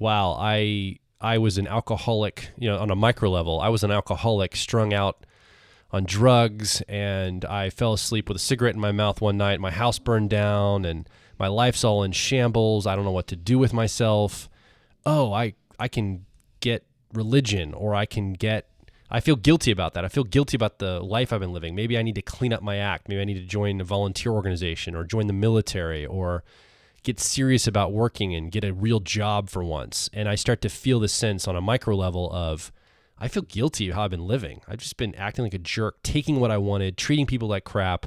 wow, I was an alcoholic, on a micro level. I was an alcoholic strung out on drugs, and I fell asleep with a cigarette in my mouth one night. My house burned down and my life's all in shambles. I don't know what to do with myself. Oh, I can get religion, or I feel guilty about that. I feel guilty about the life I've been living. Maybe I need to clean up my act. Maybe I need to join a volunteer organization or join the military or get serious about working and get a real job for once. And I start to feel this sense on a micro level of, I feel guilty of how I've been living. I've just been acting like a jerk, taking what I wanted, treating people like crap.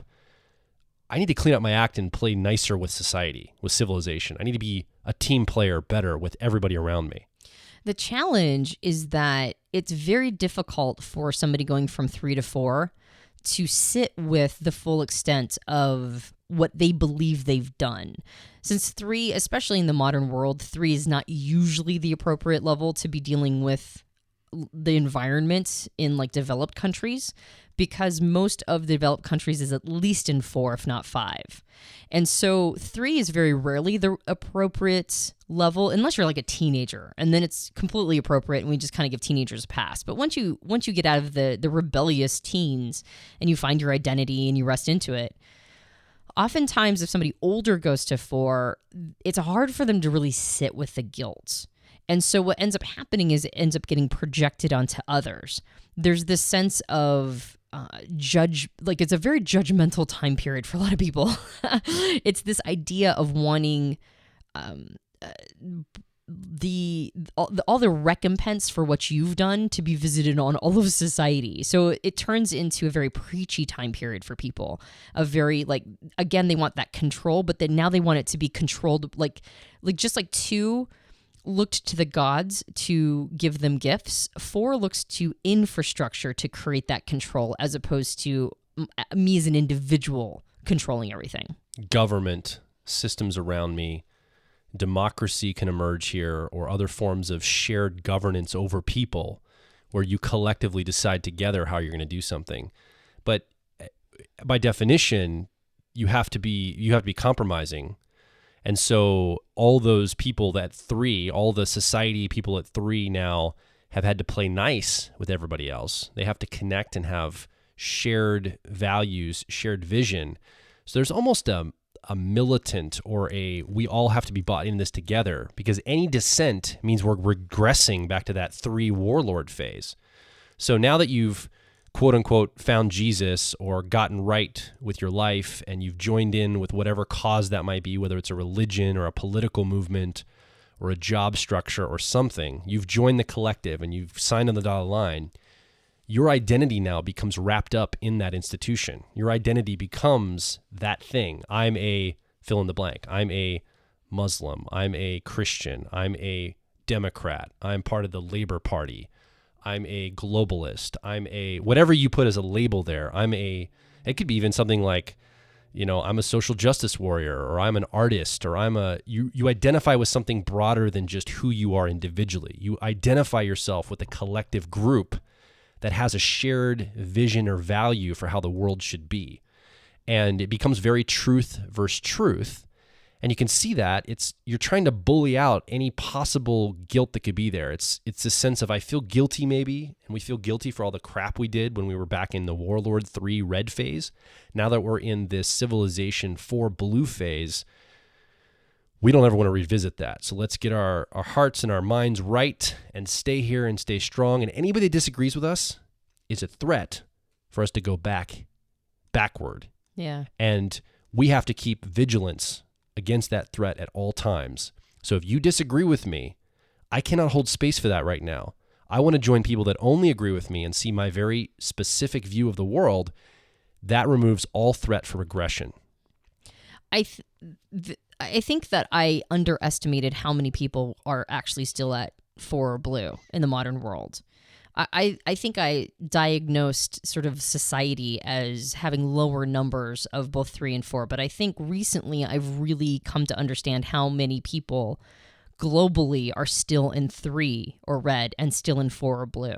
I need to clean up my act and play nicer with society, with civilization. I need to be a team player better with everybody around me. The challenge is that it's very difficult for somebody going from 3 to 4 to sit with the full extent of what they believe they've done. Since 3, especially in the modern world, 3 is not usually the appropriate level to be dealing with the environment in like developed countries, because most of the developed countries is at least in 4, if not 5. And so 3 is very rarely the appropriate level, unless you're like a teenager, and then it's completely appropriate and we just kind of give teenagers a pass. But once you get out of the rebellious teens and you find your identity and you rest into it, oftentimes if somebody older goes to 4, it's hard for them to really sit with the guilt. And so what ends up happening is it ends up getting projected onto others. There's this sense of it's a very judgmental time period for a lot of people. It's this idea of wanting all the recompense for what you've done to be visited on all of society. So it turns into a very preachy time period for people. A very again, they want that control, but then now they want it to be controlled just like 2 looked to the gods to give them gifts. 4 looks to infrastructure to create that control, as opposed to me as an individual controlling everything. Government, systems around me, democracy can emerge here, or other forms of shared governance over people where you collectively decide together how you're going to do something. But by definition, you have to be compromising. And so all those people at 3, all the society people at 3 now have had to play nice with everybody else. They have to connect and have shared values, shared vision. So there's almost a militant or we all have to be bought in this together, because any dissent means we're regressing back to that 3 warlord phase. So now that you've quote unquote found Jesus or gotten right with your life, and you've joined in with whatever cause that might be, whether it's a religion or a political movement or a job structure or something, you've joined the collective and you've signed on the dotted line, your identity now becomes wrapped up in that institution. Your identity becomes that thing. I'm a fill in the blank. I'm a Muslim. I'm a Christian. I'm a Democrat. I'm part of the Labor Party. I'm a globalist. I'm a whatever you put as a label there. It could be even something like, I'm a social justice warrior, or I'm an artist, or you identify with something broader than just who you are individually. You identify yourself with a collective group that has a shared vision or value for how the world should be. And it becomes very truth versus truth. And you can see that you're trying to bully out any possible guilt that could be there. It's a sense of, I feel guilty maybe, and we feel guilty for all the crap we did when we were back in the Warlord 3 red phase. Now that we're in this Civilization 4 blue phase, we don't ever want to revisit that. So let's get our hearts and our minds right and stay here and stay strong. And anybody that disagrees with us is a threat for us to go backward. Yeah. And we have to keep vigilance against that threat at all times. So if you disagree with me, I cannot hold space for that right now. I want to join people that only agree with me and see my very specific view of the world. That removes all threat for regression. I think that I underestimated how many people are actually still at 4 blue in the modern world. I think I diagnosed sort of society as having lower numbers of both 3 and 4, but I think recently I've really come to understand how many people globally are still in 3 or red and still in 4 or blue.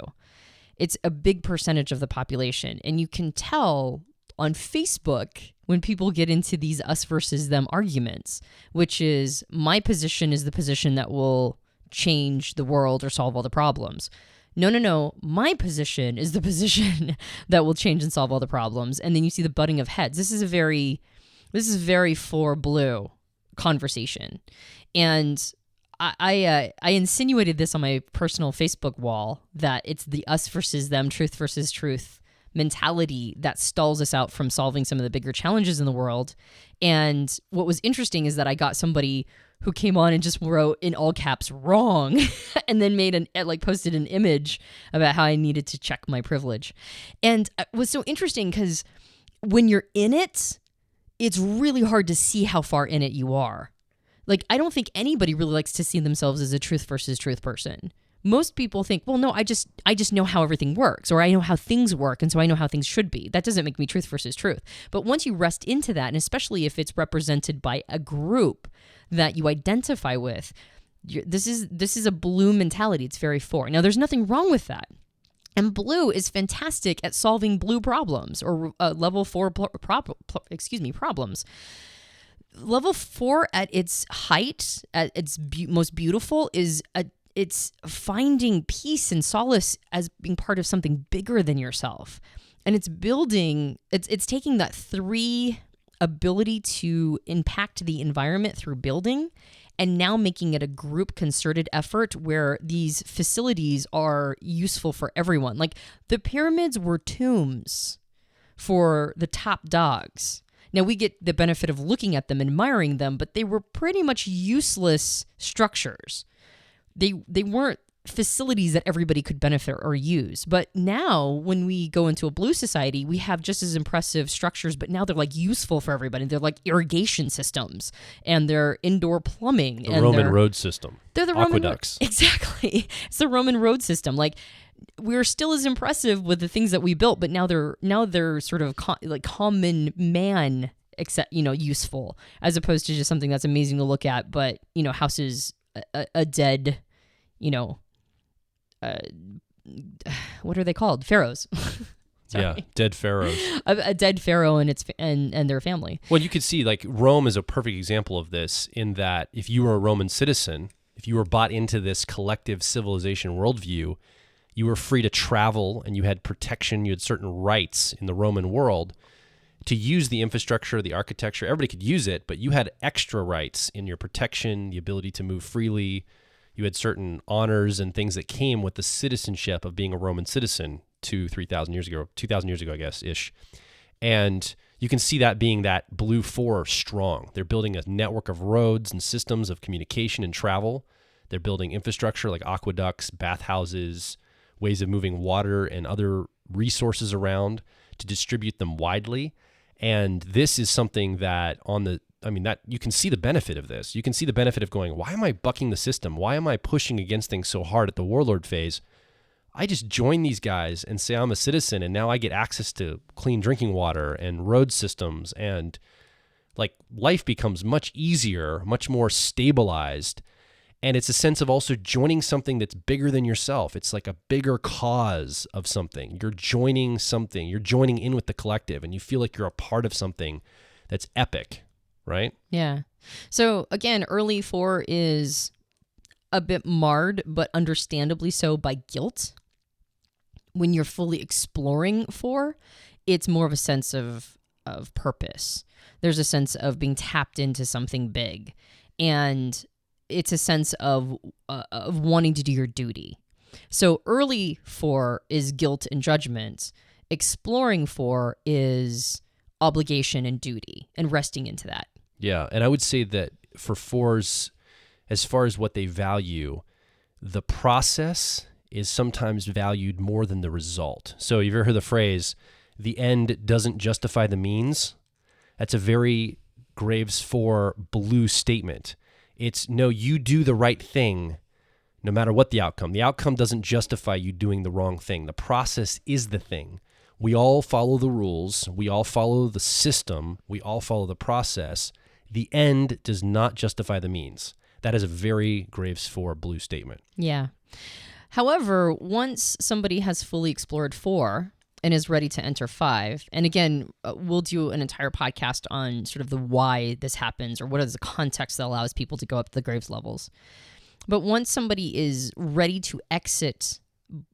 It's a big percentage of the population, and you can tell on Facebook when people get into these us versus them arguments, which is my position is the position that will change the world or solve all the problems. No, my position is the position that will change and solve all the problems. And then you see the butting of heads. This is very 4 blue conversation. And I insinuated this on my personal Facebook wall, that it's the us versus them, truth versus truth mentality that stalls us out from solving some of the bigger challenges in the world. And what was interesting is that I got somebody who came on and just wrote in all caps wrong and then posted an image about how I needed to check my privilege. And it was so interesting because when you're in it, it's really hard to see how far in it you are. Like, I don't think anybody really likes to see themselves as a truth versus truth person. Most people think, well, no, I just know how everything works, or I know how things work, and so I know how things should be. That doesn't make me truth versus truth. But once you rest into that, and especially if it's represented by a group that you identify with, this is a blue mentality. It's very 4. Now, there's nothing wrong with that. And blue is fantastic at solving blue problems, or level 4 problems. Level 4 at its height, at its most beautiful, is it's finding peace and solace as being part of something bigger than yourself. And it's taking that 3 ability to impact the environment through building, and now making it a group concerted effort where these facilities are useful for everyone. Like, the pyramids were tombs for the top dogs. Now, we get the benefit of looking at them, admiring them, but they were pretty much useless structures. they weren't facilities that everybody could benefit or use. But now when we go into a blue society, we have just as impressive structures, but now they're like useful for everybody. They're like irrigation systems and they're indoor plumbing. The Roman road system. They're the aqueducts. Exactly. It's the Roman road system. Like, we're still as impressive with the things that we built, but now they're sort of like common man, except, useful, as opposed to just something that's amazing to look at, but, houses a dead, what are they called? Pharaohs. Yeah, dead pharaohs. A dead pharaoh and their family. Well, you could see like Rome is a perfect example of this in that if you were a Roman citizen, if you were bought into this collective civilization worldview, you were free to travel and you had protection, you had certain rights in the Roman world to use the infrastructure, the architecture. Everybody could use it, but you had extra rights in your protection, the ability to move freely. You had certain honors and things that came with the citizenship of being a Roman citizen 2,000 years ago, I guess, ish. And you can see that being that blue 4 strong. They're building a network of roads and systems of communication and travel. They're building infrastructure like aqueducts, bathhouses, ways of moving water and other resources around to distribute them widely. And this is something that that you can see the benefit of this. You can see the benefit of going, why am I bucking the system? Why am I pushing against things so hard at the warlord phase? I just join these guys and say I'm a citizen, and now I get access to clean drinking water and road systems, and like life becomes much easier, much more stabilized. And it's a sense of also joining something that's bigger than yourself. It's like a bigger cause of something. You're joining something. You're joining in with the collective, and you feel like you're a part of something that's epic, right? Yeah. So again, early 4 is a bit marred, but understandably so, by guilt. When you're fully exploring 4, it's more of a sense of purpose. There's a sense of being tapped into something big. And it's a sense of wanting to do your duty. So early 4 is guilt and judgment. Exploring 4 is obligation and duty and resting into that. Yeah, and I would say that for 4s, as far as what they value, the process is sometimes valued more than the result. So you've ever heard the phrase, the end doesn't justify the means? That's a very Graves 4 blue statement. It's no, you do the right thing no matter what the outcome. The outcome doesn't justify you doing the wrong thing. The process is the thing. We all follow the rules. We all follow the system. We all follow the process. The end does not justify the means. That is a very Graves 4 blue statement. Yeah. However, once somebody has fully explored 4 and is ready to enter 5, and again, we'll do an entire podcast on sort of the why this happens or what is the context that allows people to go up to the Graves levels. But once somebody is ready to exit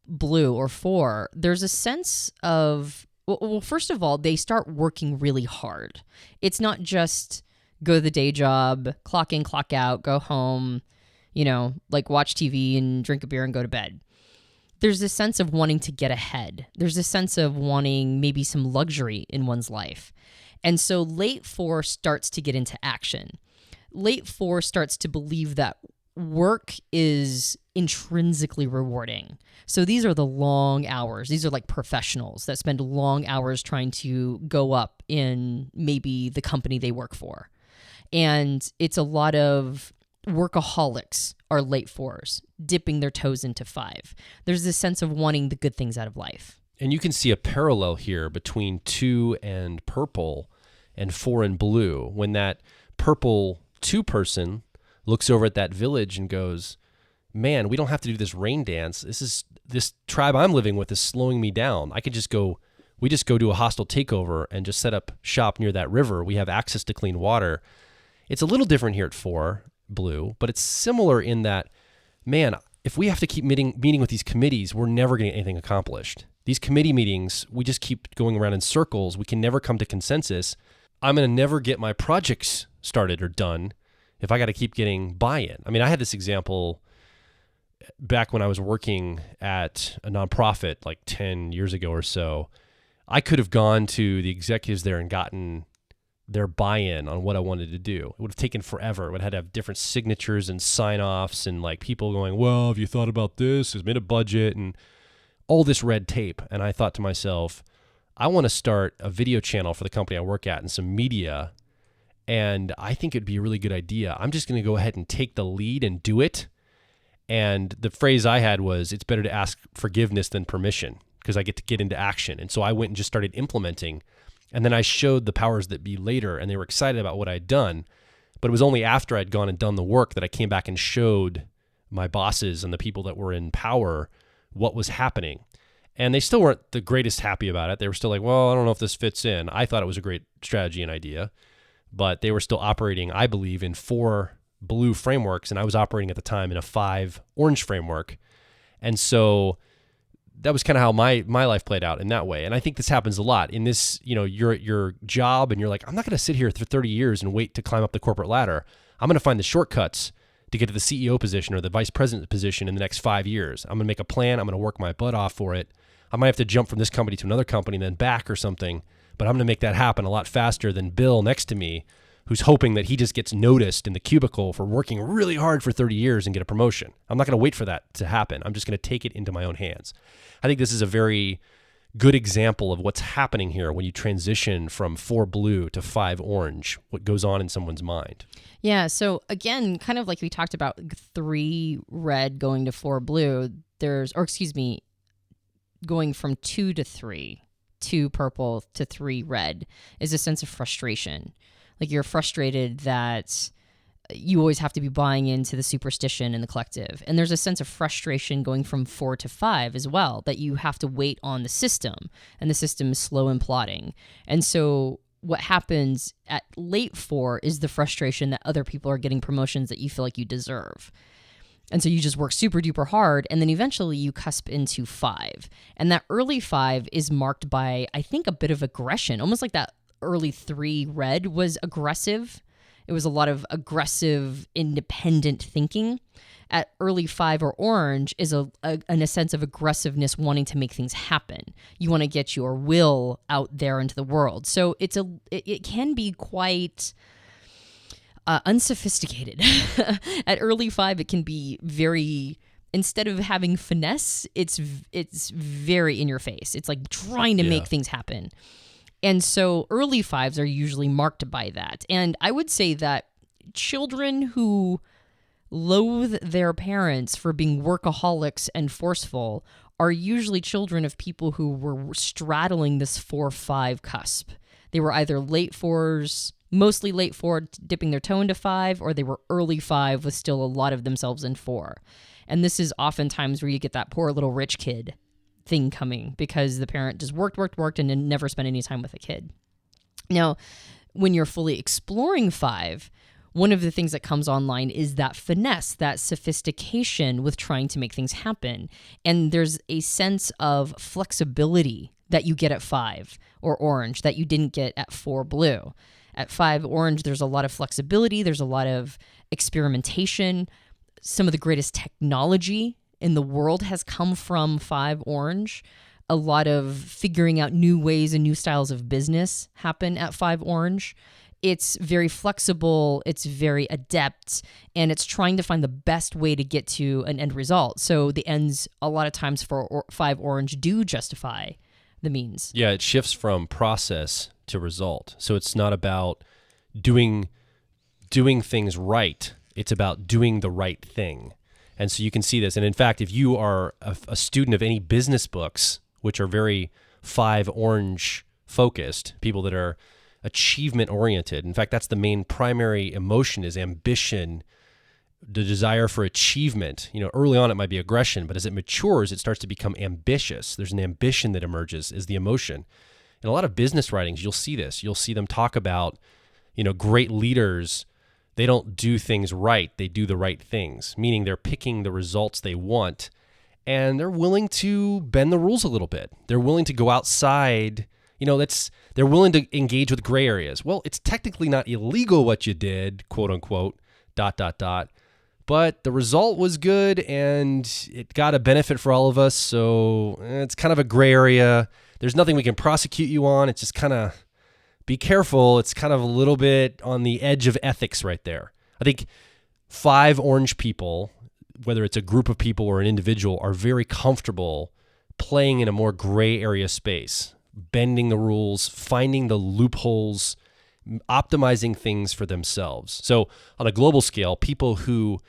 blue or 4, there's a sense of, well, first of all, they start working really hard. It's not just go to the day job, clock in, clock out, go home, like watch TV and drink a beer and go to bed. There's this sense of wanting to get ahead. There's this sense of wanting maybe some luxury in one's life. And so late 4 starts to get into action. Late 4 starts to believe that work is intrinsically rewarding. So these are the long hours. These are like professionals that spend long hours trying to go up in maybe the company they work for. And it's a lot of workaholics are late 4s, dipping their toes into 5. There's this sense of wanting the good things out of life. And you can see a parallel here between 2 and purple and 4 and blue. When that purple 2 person looks over at that village and goes, man, we don't have to do this rain dance. This tribe I'm living with is slowing me down. We just go do a hostile takeover and just set up shop near that river. We have access to clean water. It's a little different here at 4 blue, but it's similar in that, man, if we have to keep meeting with these committees, we're never going to get anything accomplished. These committee meetings, we just keep going around in circles. We can never come to consensus. I'm going to never get my projects started or done if I got to keep getting buy-in. I mean, I had this example back when I was working at a nonprofit like 10 years ago or so. I could have gone to the executives there and gotten their buy-in on what I wanted to do. It would have taken forever. It would have had to have different signatures and sign-offs and like people going, well, have you thought about this? Has made a budget and all this red tape. And I thought to myself, I want to start a video channel for the company I work at and some media. And I think it'd be a really good idea. I'm just going to go ahead and take the lead and do it. And the phrase I had was, it's better to ask forgiveness than permission because I get to get into action. And so I went and just started implementing. And then I showed the powers that be later, and they were excited about what I'd done. But it was only after I'd gone and done the work that I came back and showed my bosses and the people that were in power what was happening. And they still weren't the greatest happy about it. They were still like, well, I don't know if this fits in. I thought it was a great strategy and idea, but they were still operating, I believe, in 4 blue frameworks, and I was operating at the time in a 5 orange framework. And so that was kind of how my life played out in that way. And I think this happens a lot in this, you're at your job and you're like, I'm not going to sit here for 30 years and wait to climb up the corporate ladder. I'm going to find the shortcuts to get to the CEO position or the vice president position in the next 5 years. I'm going to make a plan. I'm going to work my butt off for it. I might have to jump from this company to another company and then back or something, but I'm going to make that happen a lot faster than Bill next to me, who's hoping that he just gets noticed in the cubicle for working really hard for 30 years and get a promotion. I'm not going to wait for that to happen. I'm just going to take it into my own hands. I think this is a very good example of what's happening here when you transition from 4 blue to 5 orange, what goes on in someone's mind. Yeah. So again, kind of like we talked about 3 red going to 4 blue, going from 2 to 3, 2 purple to 3 red is a sense of frustration. Like you're frustrated that you always have to be buying into the superstition in the collective. And there's a sense of frustration going from 4 to 5 as well, that you have to wait on the system and the system is slow and plodding. And so what happens at late 4 is the frustration that other people are getting promotions that you feel like you deserve. And so you just work super duper hard, and then eventually you cusp into 5. And that early 5 is marked by, I think, a bit of aggression, almost like that early 3 red was aggressive. It was a lot of aggressive, independent thinking. At early 5 or orange is in a sense of aggressiveness, wanting to make things happen. You want to get your will out there into the world. So it can be quite unsophisticated. At early 5, it can be very, instead of having finesse, it's very in your face. It's like trying to make things happen. And so early 5s are usually marked by that. And I would say that children who loathe their parents for being workaholics and forceful are usually children of people who were straddling this 4-5 cusp. They were either late 4s, mostly late 4, dipping their toe into 5, or they were early 5 with still a lot of themselves in 4. And this is oftentimes where you get that poor little rich kid thing coming because the parent just worked and then never spent any time with the kid. Now, when you're fully exploring 5, one of the things that comes online is that finesse, that sophistication with trying to make things happen. And there's a sense of flexibility that you get at 5 or orange that you didn't get at 4 blue. At 5 orange, there's a lot of flexibility. There's a lot of experimentation. Some of the greatest technology in the world has come from 5 orange. A lot of figuring out new ways and new styles of business happen at 5 orange. It's very flexible, it's very adept, and it's trying to find the best way to get to an end result. So the ends, a lot of times for 5 orange, do justify the means. Yeah, it shifts from process to result. So it's not about doing things right. It's about doing the right thing. And so you can see this. And in fact, if you are a student of any business books, which are very 5 orange focused, people that are achievement oriented. In fact, that's the main primary emotion is ambition, the desire for achievement. Early on it might be aggression, but as it matures, it starts to become ambitious. There's an ambition that emerges as the emotion. In a lot of business writings, you'll see this. You'll see them talk about, great leaders. They don't do things right. They do the right things, meaning they're picking the results they want, and they're willing to bend the rules a little bit. They're willing to go outside. They're willing to engage with gray areas. Well, it's technically not illegal what you did, quote unquote, ... But the result was good and it got a benefit for all of us. So it's kind of a gray area. There's nothing we can prosecute you on. It's just kind of be careful. It's kind of a little bit on the edge of ethics right there. I think 5 orange people, whether it's a group of people or an individual, are very comfortable playing in a more gray area space, bending the rules, finding the loopholes, optimizing things for themselves. So on a global scale, people who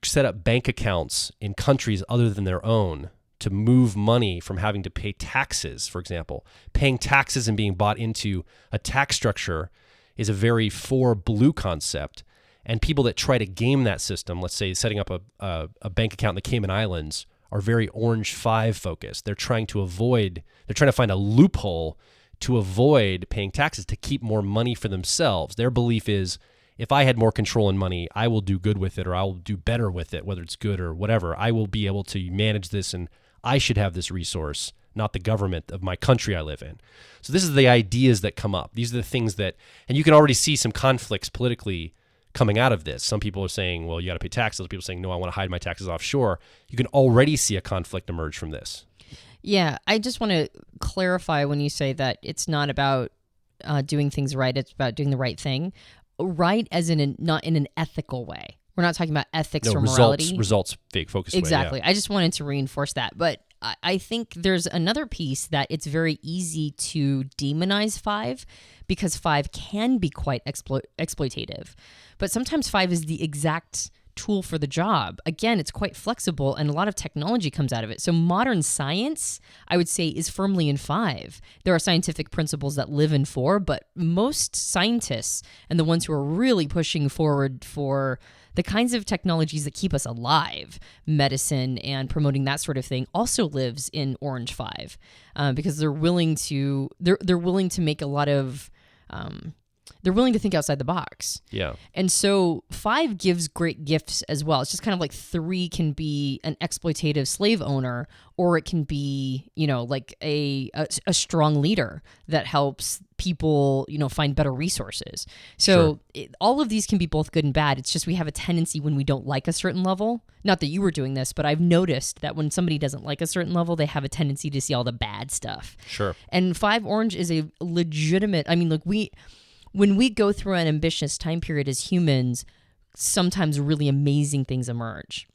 set up bank accounts in countries other than their own to move money from having to pay taxes, for example, paying taxes and being bought into a tax structure is a very for blue concept. And people that try to game that system, let's say setting up a bank account in the Cayman Islands, are very orange 5 focused. They're trying to find a loophole to avoid paying taxes to keep more money for themselves. Their belief is, if I had more control in money, I will do good with it, or I will do better with it, whether it's good or whatever. I will be able to manage this, and I should have this resource, not the government of my country I live in. So this is the ideas that come up. These are the things that, and you can already see some conflicts politically coming out of this. Some people are saying, well, you got to pay taxes. Other people are saying, no, I want to hide my taxes offshore. You can already see a conflict emerge from this. Yeah, I just want to clarify when you say that it's not about doing things right, it's about doing the right thing. Right as in not in an ethical way. We're not talking about ethics or morality. Results focused. Exactly. Way, yeah. I just wanted to reinforce that. But I think there's another piece that it's very easy to demonize 5 because 5 can be quite exploitative. But sometimes 5 is the exact tool for the job. Again, it's quite flexible and a lot of technology comes out of it. So modern science, I would say, is firmly in 5. There are scientific principles that live in 4, but most scientists and the ones who are really pushing forward for the kinds of technologies that keep us alive, medicine and promoting that sort of thing, also lives in orange 5 because they're willing to make a lot of they're willing to think outside the box. Yeah. And so 5 gives great gifts as well. It's just kind of like 3 can be an exploitative slave owner, or it can be, like a strong leader that helps people, find better resources. So all of these can be both good and bad. It's just we have a tendency when we don't like a certain level, not that you were doing this, but I've noticed that when somebody doesn't like a certain level, they have a tendency to see all the bad stuff. Sure. And 5 orange is a legitimate, when we go through an ambitious time period as humans, sometimes really amazing things emerge.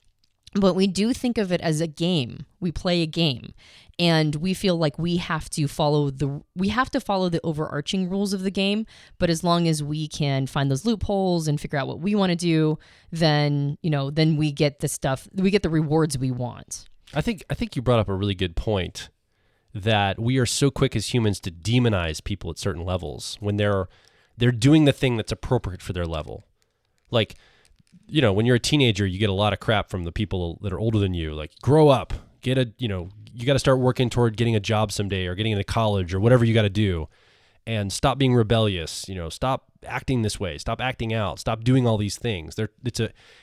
But we do think of it as a game. We play a game, and we feel like we have to follow the overarching rules of the game. But as long as we can find those loopholes and figure out what we want to do, then we get the rewards we want. I think you brought up a really good point, that we are so quick as humans to demonize people at certain levels when they're doing the thing that's appropriate for their level. Like, when you're a teenager, you get a lot of crap from the people that are older than you. Like, grow up, you got to start working toward getting a job someday, or getting into college, or whatever you got to do, and stop being rebellious. Stop acting this way, stop acting out, stop doing all these things.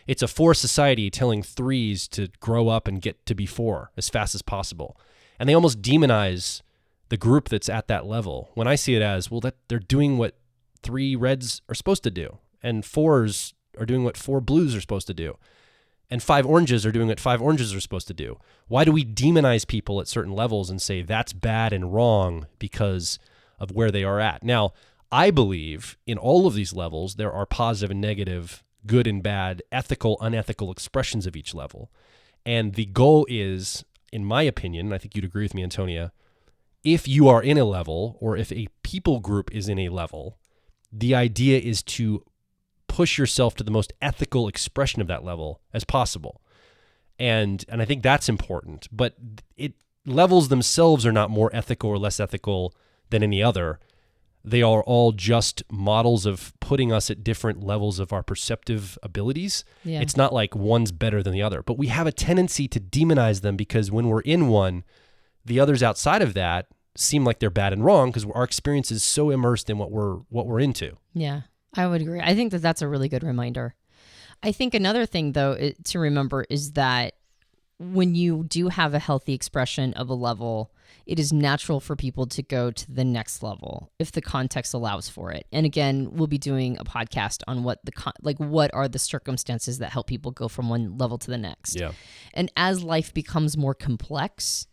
It's a 4 society telling 3s to grow up and get to be 4 as fast as possible. And they almost demonize the group that's at that level. When I see it as, well, that they're doing what 3 reds are supposed to do, and 4s are doing what 4 blues are supposed to do, and 5 oranges are doing what 5 oranges are supposed to do. Why do we demonize people at certain levels and say that's bad and wrong because of where they are at? Now, I believe in all of these levels, there are positive and negative, good and bad, ethical, unethical expressions of each level. And the goal is, in my opinion, and I think you'd agree with me, Antonia, if you are in a level, or if a people group is in a level, the idea is to push yourself to the most ethical expression of that level as possible. And I think that's important. But levels themselves are not more ethical or less ethical than any other. They are all just models of putting us at different levels of our perceptive abilities. Yeah. It's not like one's better than the other. But we have a tendency to demonize them because when we're in one, the others outside of that seem like they're bad and wrong because our experience is so immersed in what we're into. Yeah, I would agree. I think that's a really good reminder. I think another thing, though, to remember is that when you do have a healthy expression of a level, it is natural for people to go to the next level if the context allows for it. And again, we'll be doing a podcast on what are the circumstances that help people go from one level to the next. Yeah. And as life becomes more complex,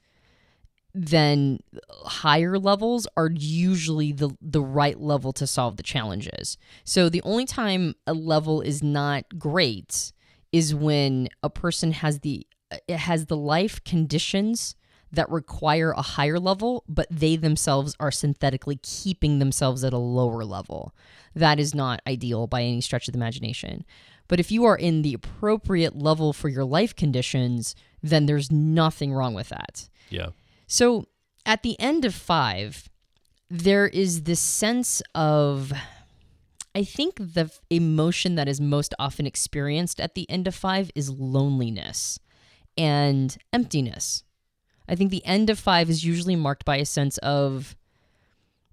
then higher levels are usually the right level to solve the challenges. So the only time a level is not great is when a person has the life conditions that require a higher level, but they themselves are synthetically keeping themselves at a lower level. That is not ideal by any stretch of the imagination. But if you are in the appropriate level for your life conditions, then there's nothing wrong with that. Yeah. So at the end of 5, there is this sense of, I think the emotion that is most often experienced at the end of 5 is loneliness and emptiness. I think the end of 5 is usually marked by a sense of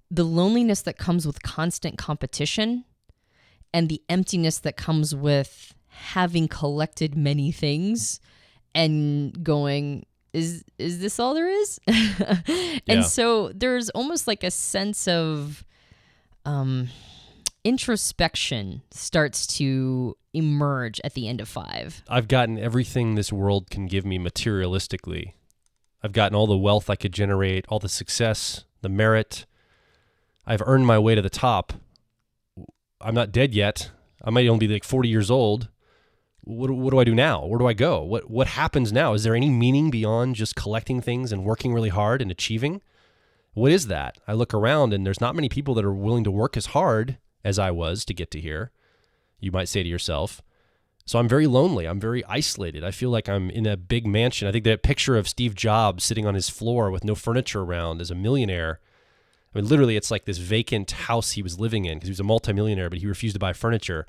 the loneliness that comes with constant competition and the emptiness that comes with having collected many things and going, is this all there is? And so there's almost like a sense of introspection starts to emerge at the end of 5. I've gotten everything this world can give me materialistically. I've gotten all the wealth I could generate, all the success, the merit. I've earned my way to the top. I'm not dead yet. I might only be like 40 years old. What do I do now? Where do I go? What happens now? Is there any meaning beyond just collecting things and working really hard and achieving? What is that? I look around and there's not many people that are willing to work as hard as I was to get to here, you might say to yourself. So I'm very lonely. I'm very isolated. I feel like I'm in a big mansion. I think that picture of Steve Jobs sitting on his floor with no furniture around as a millionaire. I mean, literally, it's like this vacant house he was living in because he was a multimillionaire, but he refused to buy furniture.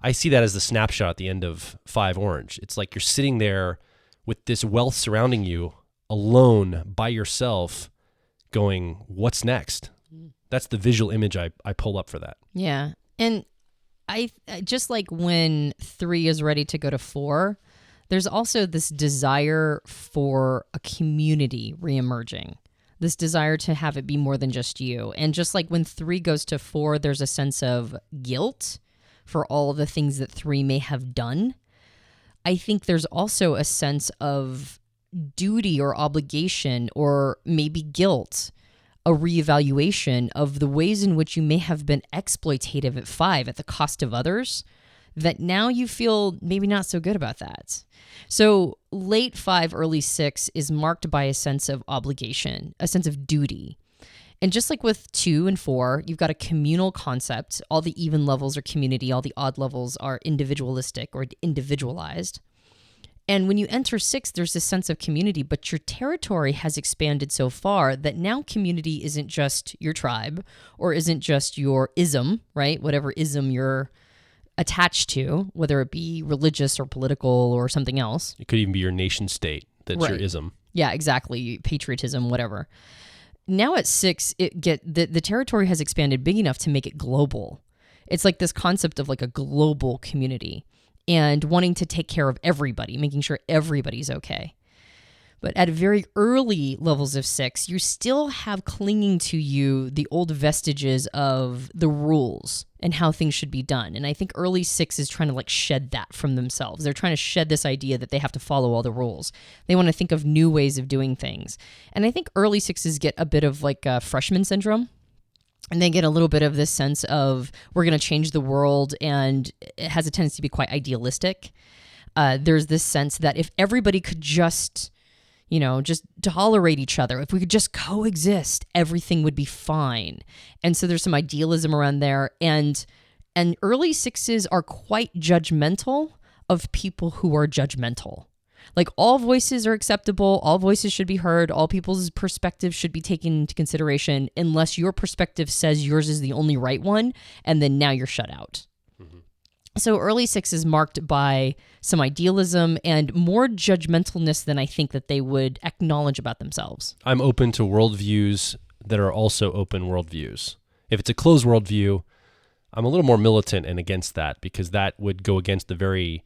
I see that as the snapshot at the end of 5 Orange. It's like you're sitting there with this wealth surrounding you, alone, by yourself, going, what's next? That's the visual image I pull up for that. Yeah. And I just like when 3 is ready to go to 4, there's also this desire for a community reemerging. This desire to have it be more than just you. And just like when 3 goes to 4, there's a sense of guilt for all of the things that 3 may have done. I think there's also a sense of duty or obligation or maybe guilt, a reevaluation of the ways in which you may have been exploitative at 5 at the cost of others, that now you feel maybe not so good about that. So late 5, early 6 is marked by a sense of obligation, a sense of duty. And just like with 2 and 4, you've got a communal concept. All the even levels are community. All the odd levels are individualistic or individualized. And when you enter 6, there's this sense of community, but your territory has expanded so far that now community isn't just your tribe or isn't just your ism, right? Whatever ism you're attached to, whether it be religious or political or something else. It could even be your nation state. That's right. Your ism. Yeah, exactly. Patriotism, whatever. Now at 6, the territory has expanded big enough to make it global. It's like this concept of like a global community and wanting to take care of everybody, making sure everybody's okay. But at very early levels of 6, you still have clinging to you the old vestiges of the rules and how things should be done. And I think early 6 is trying to like shed that from themselves. They're trying to shed this idea that they have to follow all the rules. They want to think of new ways of doing things. And I think early 6s get a bit of like freshman syndrome. And they get a little bit of this sense of we're going to change the world, and it has a tendency to be quite idealistic. There's this sense that if everybody could just tolerate each other, if we could just coexist, everything would be fine. And so there's some idealism around there. And early 6s are quite judgmental of people who are judgmental. Like all voices are acceptable, all voices should be heard, all people's perspectives should be taken into consideration unless your perspective says yours is the only right one, and then now you're shut out. Mm-hmm. So early 6 is marked by some idealism and more judgmentalness than I think that they would acknowledge about themselves. I'm open to worldviews that are also open worldviews. If it's a closed worldview, I'm a little more militant and against that because that would go against the very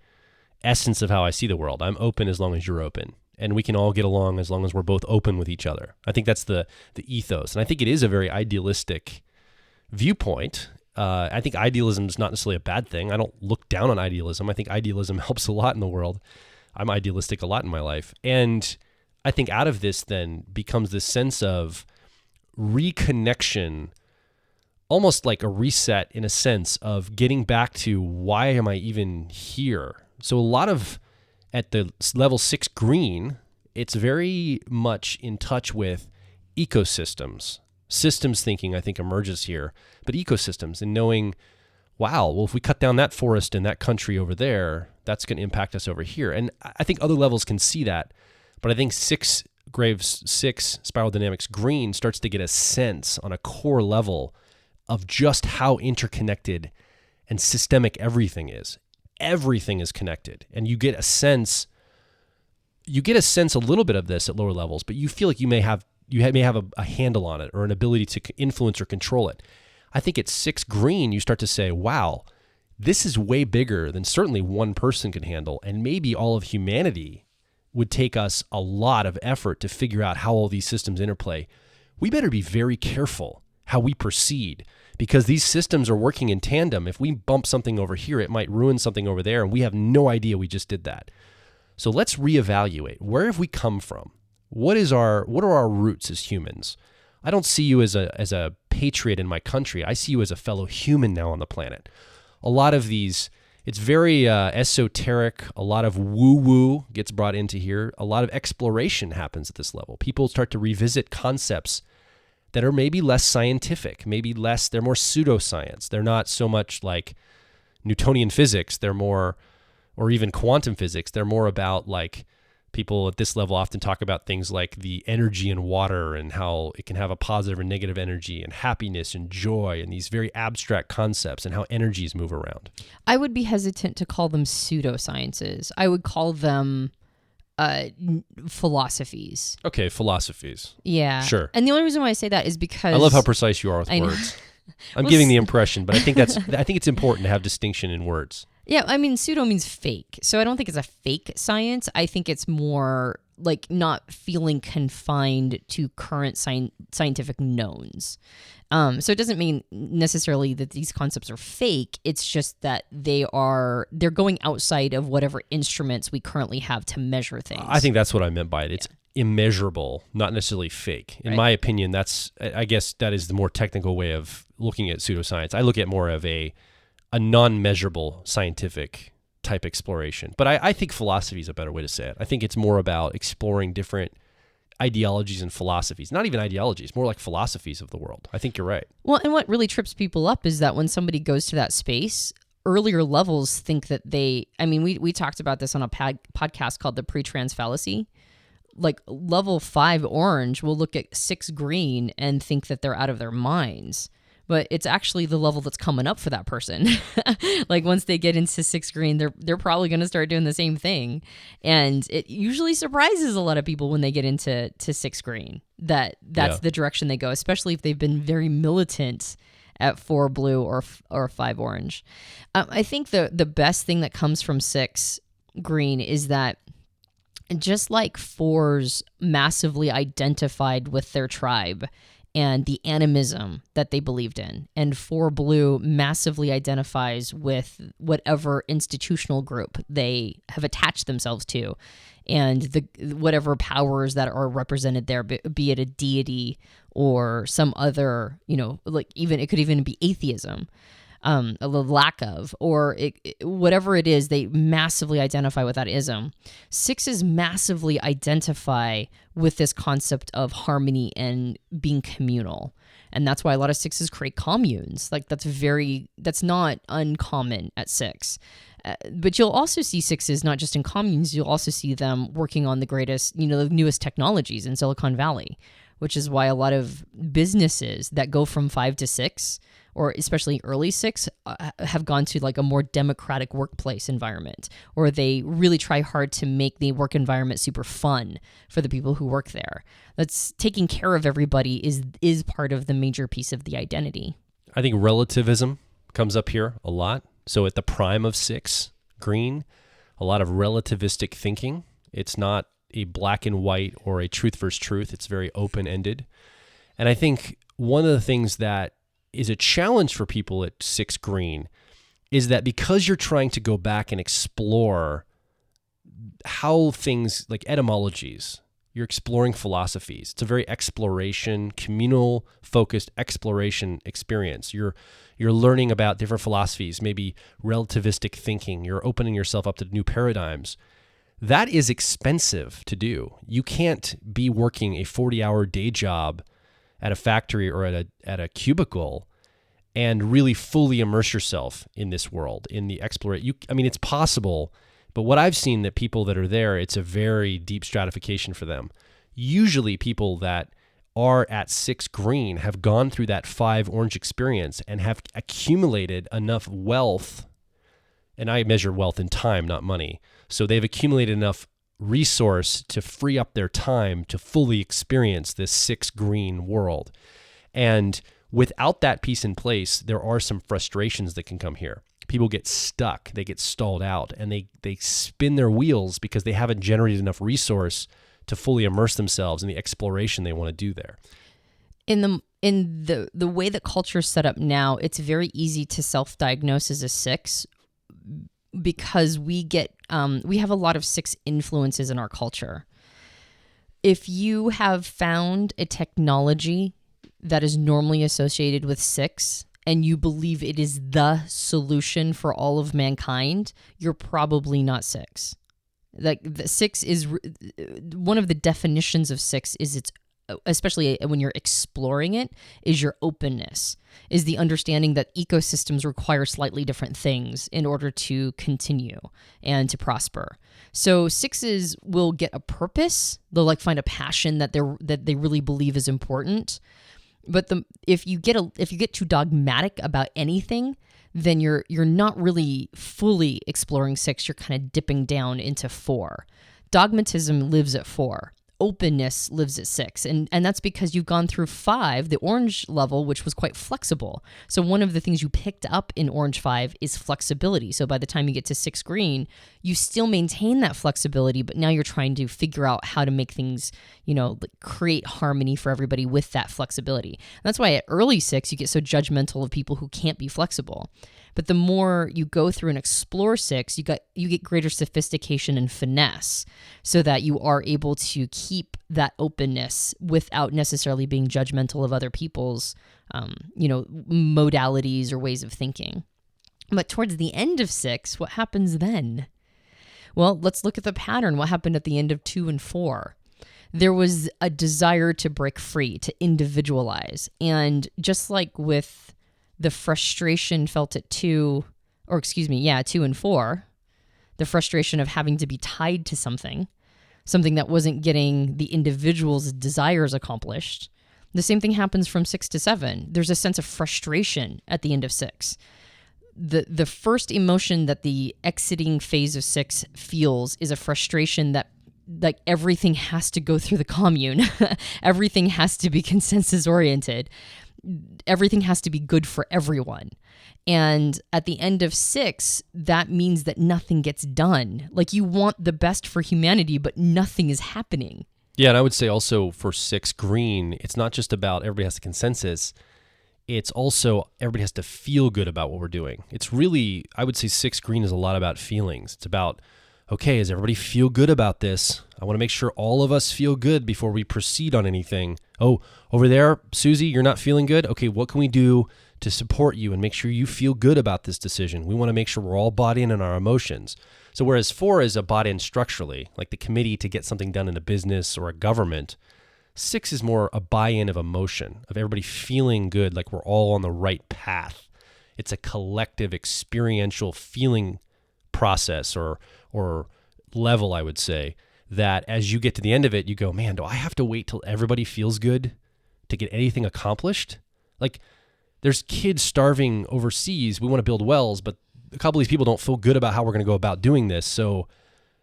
essence of how I see the world. I'm open as long as you're open, and we can all get along as long as we're both open with each other. I think that's the ethos, and I think it is a very idealistic viewpoint. I think idealism is not necessarily a bad thing. I don't look down on idealism. I think idealism helps a lot in the world. I'm idealistic a lot in my life, and I think out of this then becomes this sense of reconnection, almost like a reset in a sense of getting back to why am I even here? So a lot of, at the level 6 green, it's very much in touch with ecosystems. Systems thinking, I think, emerges here, but ecosystems and knowing, wow, well, if we cut down that forest in that country over there, that's going to impact us over here. And I think other levels can see that, but I think Graves 6 Spiral Dynamics green starts to get a sense on a core level of just how interconnected and systemic everything is. Everything is connected, and you get a sense a little bit of this at lower levels, but you feel like you may have a handle on it or an ability to influence or control it. I think at 6 green, you start to say, wow, this is way bigger than certainly one person can handle, and maybe all of humanity would take us a lot of effort to figure out how all these systems interplay. We better be very careful how we proceed, because these systems are working in tandem. If we bump something over here, it might ruin something over there, and we have no idea we just did that. So let's reevaluate. Where have we come from? What are our roots as humans? I don't see you as a patriot in my country. I see you as a fellow human now on the planet. A lot of these, it's very esoteric. A lot of woo-woo gets brought into here. A lot of exploration happens at this level. People start to revisit concepts that are maybe less scientific, they're more pseudoscience. They're not so much like Newtonian physics. They're more, or even quantum physics. They're more about, like, people at this level often talk about things like the energy in water and how it can have a positive or negative energy, and happiness and joy, and these very abstract concepts and how energies move around. I would be hesitant to call them pseudosciences. I would call them philosophies. Okay, philosophies. Yeah. Sure. And the only reason why I say that is because I love how precise you are with words. I'm giving the impression, but I think it's important to have distinction in words. Yeah, I mean, pseudo means fake. So I don't think it's a fake science. I think it's more like not feeling confined to current scientific knowns. So it doesn't mean necessarily that these concepts are fake. It's just that they're going outside of whatever instruments we currently have to measure things. I think that's what I meant by it. It's immeasurable, not necessarily fake. In my opinion, I guess that is the more technical way of looking at pseudoscience. I look at more of a non-measurable scientific type exploration. But I think philosophy is a better way to say it. I think it's more about exploring different ideologies and philosophies. Not even ideologies, more like philosophies of the world. I think you're right. Well, and what really trips people up is that when somebody goes to that space, earlier levels think that we talked about this on a podcast called the pre-trans fallacy. Like level 5 orange will look at 6 green and think that they're out of their minds. But it's actually the level that's coming up for that person. Like once they get into 6 green, they're probably going to start doing the same thing. And it usually surprises a lot of people when they get into 6 green that's the direction they go, especially if they've been very militant at 4 blue or 5 orange. I think the best thing that comes from 6 green is that just like 4s massively identified with their tribe and the animism that they believed in, and 4 blue massively identifies with whatever institutional group they have attached themselves to, and whatever powers that are represented there, be it a deity or some other, like it could even be atheism, a lack of, or whatever it is, they massively identify with that ism. 6s massively identify with this concept of harmony and being communal. And that's why a lot of 6s create communes. Like that's not uncommon at 6. But you'll also see 6s not just in communes, you'll also see them working on the greatest, the newest technologies in Silicon Valley, which is why a lot of businesses that go from 5 to 6, or especially early 6, have gone to like a more democratic workplace environment, or they really try hard to make the work environment super fun for the people who work there. That's taking care of everybody is part of the major piece of the identity. I think relativism comes up here a lot. So at the prime of 6 green, a lot of relativistic thinking. It's not a black and white or a truth versus truth. It's very open-ended. And I think one of the things that is a challenge for people at 6 green is that because you're trying to go back and explore how things like etymologies, You're exploring philosophies. It's a very exploration, communal-focused exploration experience. You're learning about different philosophies, maybe relativistic thinking. You're opening yourself up to new paradigms. That is expensive to do. You can't be working a 40-hour day job at a factory or at a cubicle and really fully immerse yourself in this world, in the exploration. I mean, it's possible, but what I've seen that people that are there, it's a very deep stratification for them. Usually people that are at 6 green have gone through that 5 orange experience and have accumulated enough wealth, and I measure wealth in time, not money. So they've accumulated enough resource to free up their time to fully experience this 6 green world. And without that piece in place, there are some frustrations that can come here. People get stuck, they get stalled out, and they spin their wheels because they haven't generated enough resource to fully immerse themselves in the exploration they want to do there. In the way that culture is set up now, it's very easy to self-diagnose as a 6 because we have a lot of 6 influences in our culture. If you have found a technology that is normally associated with 6 and you believe it is the solution for all of mankind, you're probably not 6. Like the 6 is one of the definitions of 6 is it's, especially when you're exploring it, is your openness, is the understanding that ecosystems require slightly different things in order to continue and to prosper. So 6s will get a purpose. They'll like find a passion that they really believe is important. But if you get too dogmatic about anything, then you're not really fully exploring 6. You're kind of dipping down into 4. Dogmatism lives at 4. Openness lives at 6. And that's because you've gone through 5, the orange level, which was quite flexible. So one of the things you picked up in orange 5 is flexibility. So by the time you get to 6 green, you still maintain that flexibility, but now you're trying to figure out how to make things, create harmony for everybody with that flexibility. And that's why at early 6, you get so judgmental of people who can't be flexible. But the more you go through and explore 6, you get greater sophistication and finesse so that you are able to keep that openness without necessarily being judgmental of other people's, modalities or ways of thinking. But towards the end of 6, what happens then? Well, let's look at the pattern. What happened at the end of 2 and 4? There was a desire to break free, to individualize. And just like with the frustration felt at 2 and 4, the frustration of having to be tied to something that wasn't getting the individual's desires accomplished. The same thing happens from 6 to 7. There's a sense of frustration at the end of 6. The first emotion that the exiting phase of 6 feels is a frustration that like everything has to go through the commune. Everything has to be consensus oriented. Everything has to be good for everyone. And at the end of 6, that means that nothing gets done. Like you want the best for humanity, but nothing is happening. Yeah, and I would say also for 6 green, it's not just about everybody has a consensus. It's also everybody has to feel good about what we're doing. It's really, I would say 6 green is a lot about feelings. It's about, okay, does everybody feel good about this? I want to make sure all of us feel good before we proceed on anything. Oh, over there, Susie, you're not feeling good? Okay, what can we do to support you and make sure you feel good about this decision? We want to make sure we're all bought in our emotions. So whereas 4 is a bought in structurally, like the committee to get something done in a business or a government, 6 is more a buy-in of emotion, of everybody feeling good, like we're all on the right path. It's a collective experiential feeling process or level, I would say, that as you get to the end of it, you go, man, do I have to wait till everybody feels good to get anything accomplished? Like, there's kids starving overseas. We want to build wells, but a couple of these people don't feel good about how we're going to go about doing this. So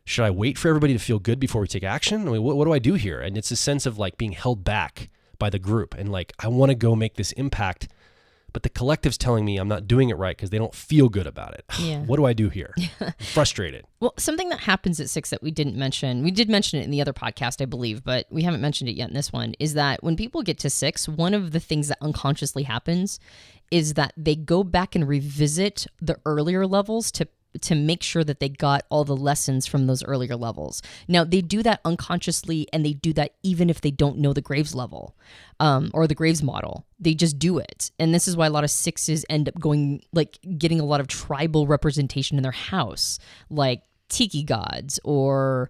should I wait for everybody to feel good before we take action? I mean, what do I do here? And it's a sense of like being held back by the group and like, I want to go make this impact, but the collective's telling me I'm not doing it right because they don't feel good about it. Yeah. What do I do here? I'm frustrated. Well, something that happens at 6 that we did mention it in the other podcast, I believe, but we haven't mentioned it yet in this one, is that when people get to 6, one of the things that unconsciously happens is that they go back and revisit the earlier levels to to make sure that they got all the lessons from those earlier levels. Now, they do that unconsciously, and they do that even if they don't know the Graves level or the Graves model. They just do it. And this is why a lot of 6s end up getting a lot of tribal representation in their house, like tiki gods or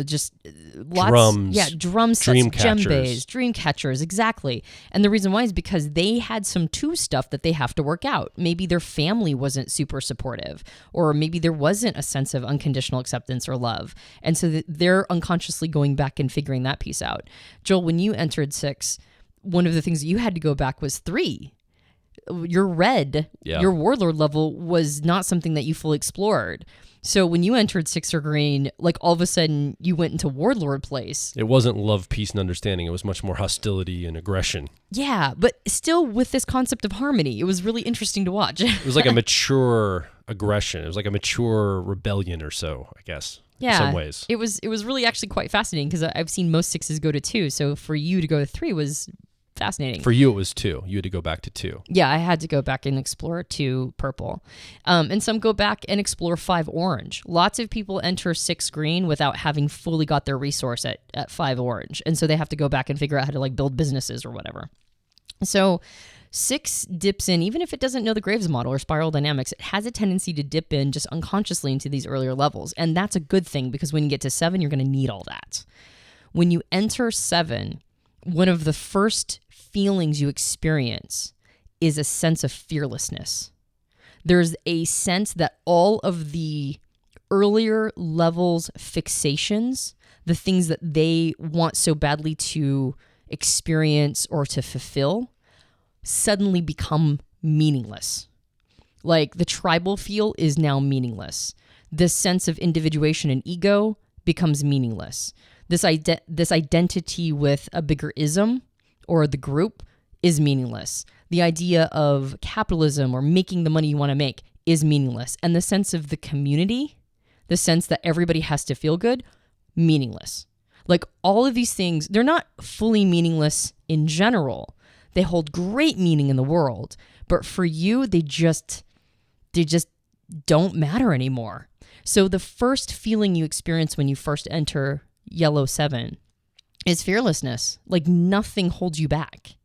just lots, drum sets, djembes, dream catchers, exactly. And the reason why is because they had some 2 stuff that they have to work out. Maybe their family wasn't super supportive, or maybe there wasn't a sense of unconditional acceptance or love. And so they're unconsciously going back and figuring that piece out. Joel, when you entered 6, one of the things that you had to go back was 3. Your red, your warlord level was not something that you fully explored. So when you entered 6 or green, like all of a sudden you went into warlord place. It wasn't love, peace, and understanding. It was much more hostility and aggression. Yeah, but still with this concept of harmony. It was really interesting to watch. It was like a mature aggression. It was like a mature rebellion or so, I guess. Yeah, in some ways. It was really actually quite fascinating because I've seen most 6s go to 2. So for you to go to 3 was fascinating. For you, it was 2. You had to go back to 2. Yeah, I had to go back and explore 2 purple. And some go back and explore 5 orange. Lots of people enter 6 green without having fully got their resource at 5 orange. And so they have to go back and figure out how to build businesses or whatever. So 6 dips in, even if it doesn't know the Graves model or spiral dynamics, it has a tendency to dip in just unconsciously into these earlier levels. And that's a good thing because when you get to 7, you're going to need all that. When you enter 7, one of the first feelings you experience is a sense of fearlessness. There's a sense that all of the earlier levels fixations, the things that they want so badly to experience or to fulfill, suddenly become meaningless. Like the tribal feel is now meaningless. This sense of individuation and ego becomes meaningless. This identity with a bigger ism or the group is meaningless. The idea of capitalism or making the money you want to make is meaningless. And the sense of the community, the sense that everybody has to feel good, meaningless. Like all of these things, they're not fully meaningless in general. They hold great meaning in the world. But for you, they just don't matter anymore. So the first feeling you experience when you first enter yellow 7 is fearlessness. Like nothing holds you back.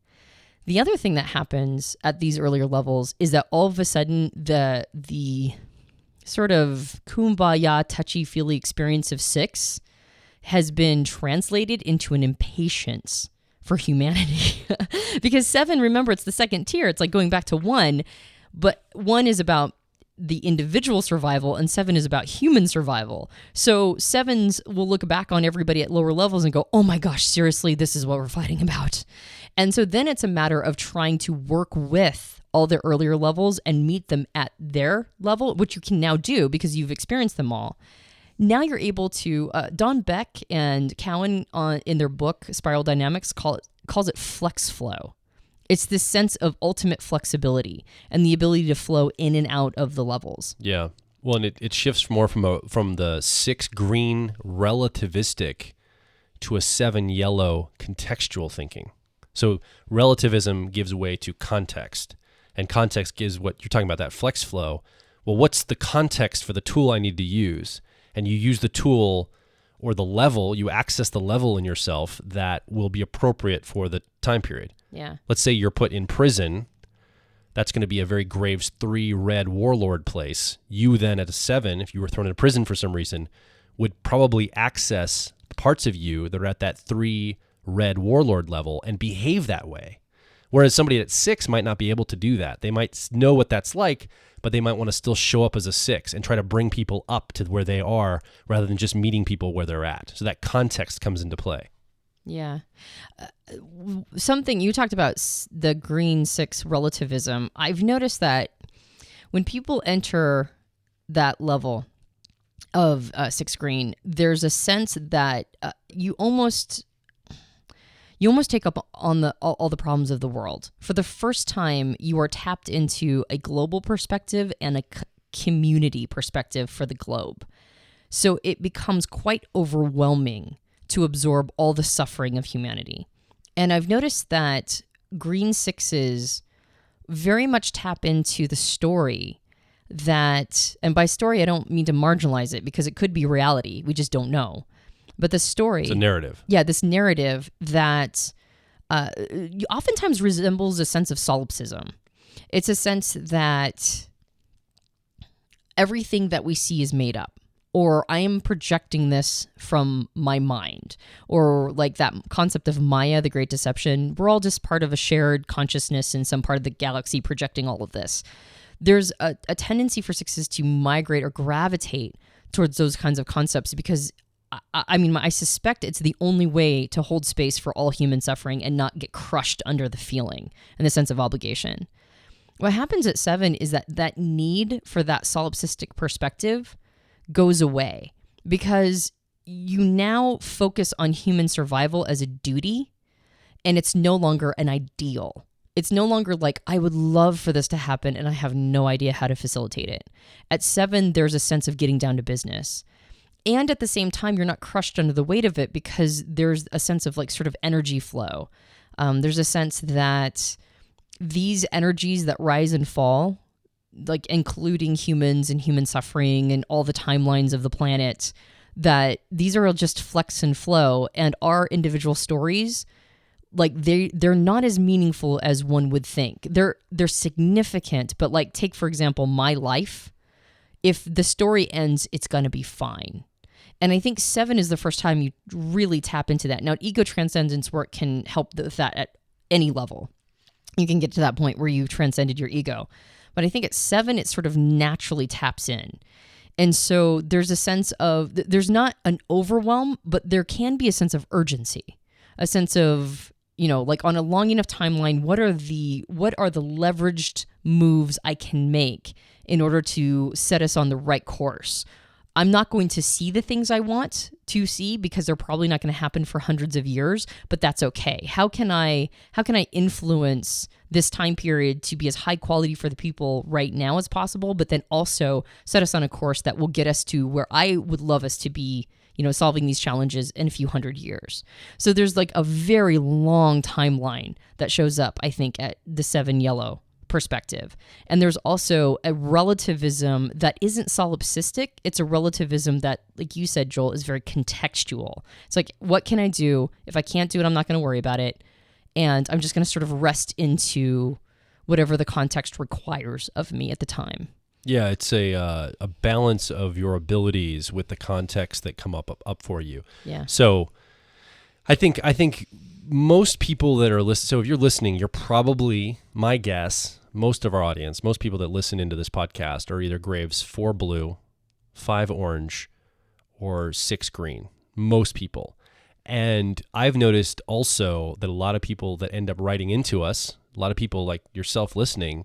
The other thing that happens at these earlier levels is that all of a sudden the sort of kumbaya, touchy-feely experience of 6 has been translated into an impatience for humanity. Because 7, remember, it's the second tier. It's like going back to 1, but 1 is about the individual survival and 7 is about human survival. So 7s will look back on everybody at lower levels and go, oh my gosh, seriously, this is what we're fighting about. And so then it's a matter of trying to work with all the earlier levels and meet them at their level, which you can now do because you've experienced them all. Now you're able to, Don Beck and Cowan in their book, Spiral Dynamics, calls it flex flow. It's this sense of ultimate flexibility and the ability to flow in and out of the levels. Yeah. Well, and it shifts more from the 6 green relativistic to a 7 yellow contextual thinking. So relativism gives way to context, and context gives what you're talking about, that flex flow. Well, what's the context for the tool I need to use? And you use the tool or the level, you access the level in yourself that will be appropriate for the time period. Yeah. Let's say you're put in prison. That's going to be a very Graves 3 red warlord place. You then at a 7, if you were thrown in prison for some reason, would probably access parts of you that are at that 3 red warlord level and behave that way. Whereas somebody at 6 might not be able to do that. They might know what that's like, but they might want to still show up as a 6 and try to bring people up to where they are rather than just meeting people where they're at. So that context comes into play. Yeah. Something you talked about, the green 6 relativism. I've noticed that when people enter that level of 6 green, there's a sense that you almost take up on all the problems of the world. For the first time, you are tapped into a global perspective and a community perspective for the globe. So it becomes quite overwhelming to absorb all the suffering of humanity. And I've noticed that green 6s very much tap into the story that, and by story, I don't mean to marginalize it because it could be reality. We just don't know. But the story... It's a narrative. Yeah, this narrative that oftentimes resembles a sense of solipsism. It's a sense that everything that we see is made up, or I am projecting this from my mind, or like that concept of Maya, the Great Deception. We're all just part of a shared consciousness in some part of the galaxy projecting all of this. There's a tendency for sixes to migrate or gravitate towards those kinds of concepts because, I suspect it's the only way to hold space for all human suffering and not get crushed under the feeling and the sense of obligation. What happens at 7 is that need for that solipsistic perspective goes away because you now focus on human survival as a duty, and it's no longer an ideal. It's no longer like, I would love for this to happen and I have no idea how to facilitate it. At 7, there's a sense of getting down to business. And at the same time, you're not crushed under the weight of it because there's a sense of like sort of energy flow. There's a sense that these energies that rise and fall, like including humans and human suffering and all the timelines of the planet, that these are all just flex and flow, and our individual stories, like they're not as meaningful as one would think. They're significant, but like take for example my life. If the story ends, it's gonna be fine. And I think 7 is the first time you really tap into that. Now, ego transcendence work can help with that at any level. You can get to that point where you've transcended your ego. But I think at 7, it sort of naturally taps in. And so there's a sense of, there's not an overwhelm, but there can be a sense of urgency, a sense of, like on a long enough timeline, what are the leveraged moves I can make in order to set us on the right course? I'm not going to see the things I want to see because they're probably not going to happen for hundreds of years, but that's okay. How can I influence this time period to be as high quality for the people right now as possible, but then also set us on a course that will get us to where I would love us to be, solving these challenges in a few hundred years. So there's like a very long timeline that shows up, I think, at the 7 yellow perspective. And there's also a relativism that isn't solipsistic. It's a relativism that, like you said, Joel, is very contextual. It's like, what can I do? If I can't do it, I'm not going to worry about it. And I'm just going to sort of rest into whatever the context requires of me at the time. Yeah, it's a balance of your abilities with the context that come up for you. Yeah. So I think most people that are listening, so if you're listening, you're probably, my guess, most of our audience, most people that listen into this podcast are either Graves 4 blue, 5 orange, or 6 green. Most people. And I've noticed also that a lot of people that end up writing into us, a lot of people like yourself listening,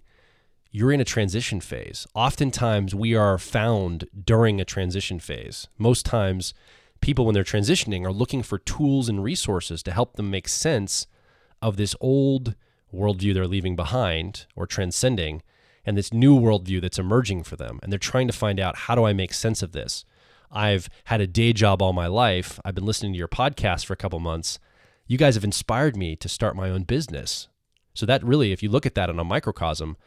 you're in a transition phase. Oftentimes we are found during a transition phase. Most times people, when they're transitioning, are looking for tools and resources to help them make sense of this old worldview they're leaving behind or transcending and this new worldview that's emerging for them. And they're trying to find out, how do I make sense of this? I've had a day job all my life. I've been listening to your podcast for a couple months. You guys have inspired me to start my own business. So that really, if you look at that on a microcosm,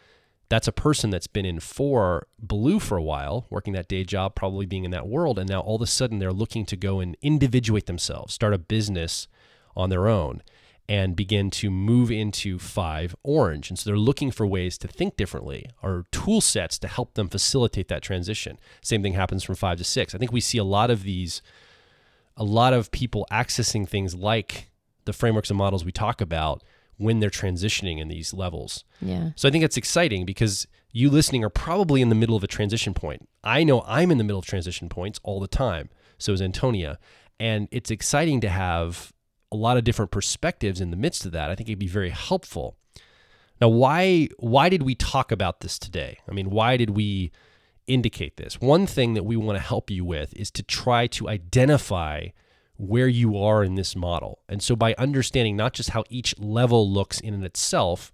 that's a person that's been in 4 blue for a while, working that day job, probably being in that world. And now all of a sudden they're looking to go and individuate themselves, start a business on their own, and begin to move into 5 orange. And so they're looking for ways to think differently or tool sets to help them facilitate that transition. Same thing happens from 5 to 6. I think we see a lot of people accessing things like the frameworks and models we talk about when they're transitioning in these levels. Yeah. So I think it's exciting because you listening are probably in the middle of a transition point. I know I'm in the middle of transition points all the time. So is Antonia. And it's exciting to have a lot of different perspectives in the midst of that. I think it'd be very helpful. Now, why did we talk about this today? I mean, why did we indicate this? One thing that we want to help you with is to try to identify where you are in this model. And so by understanding not just how each level looks in and itself,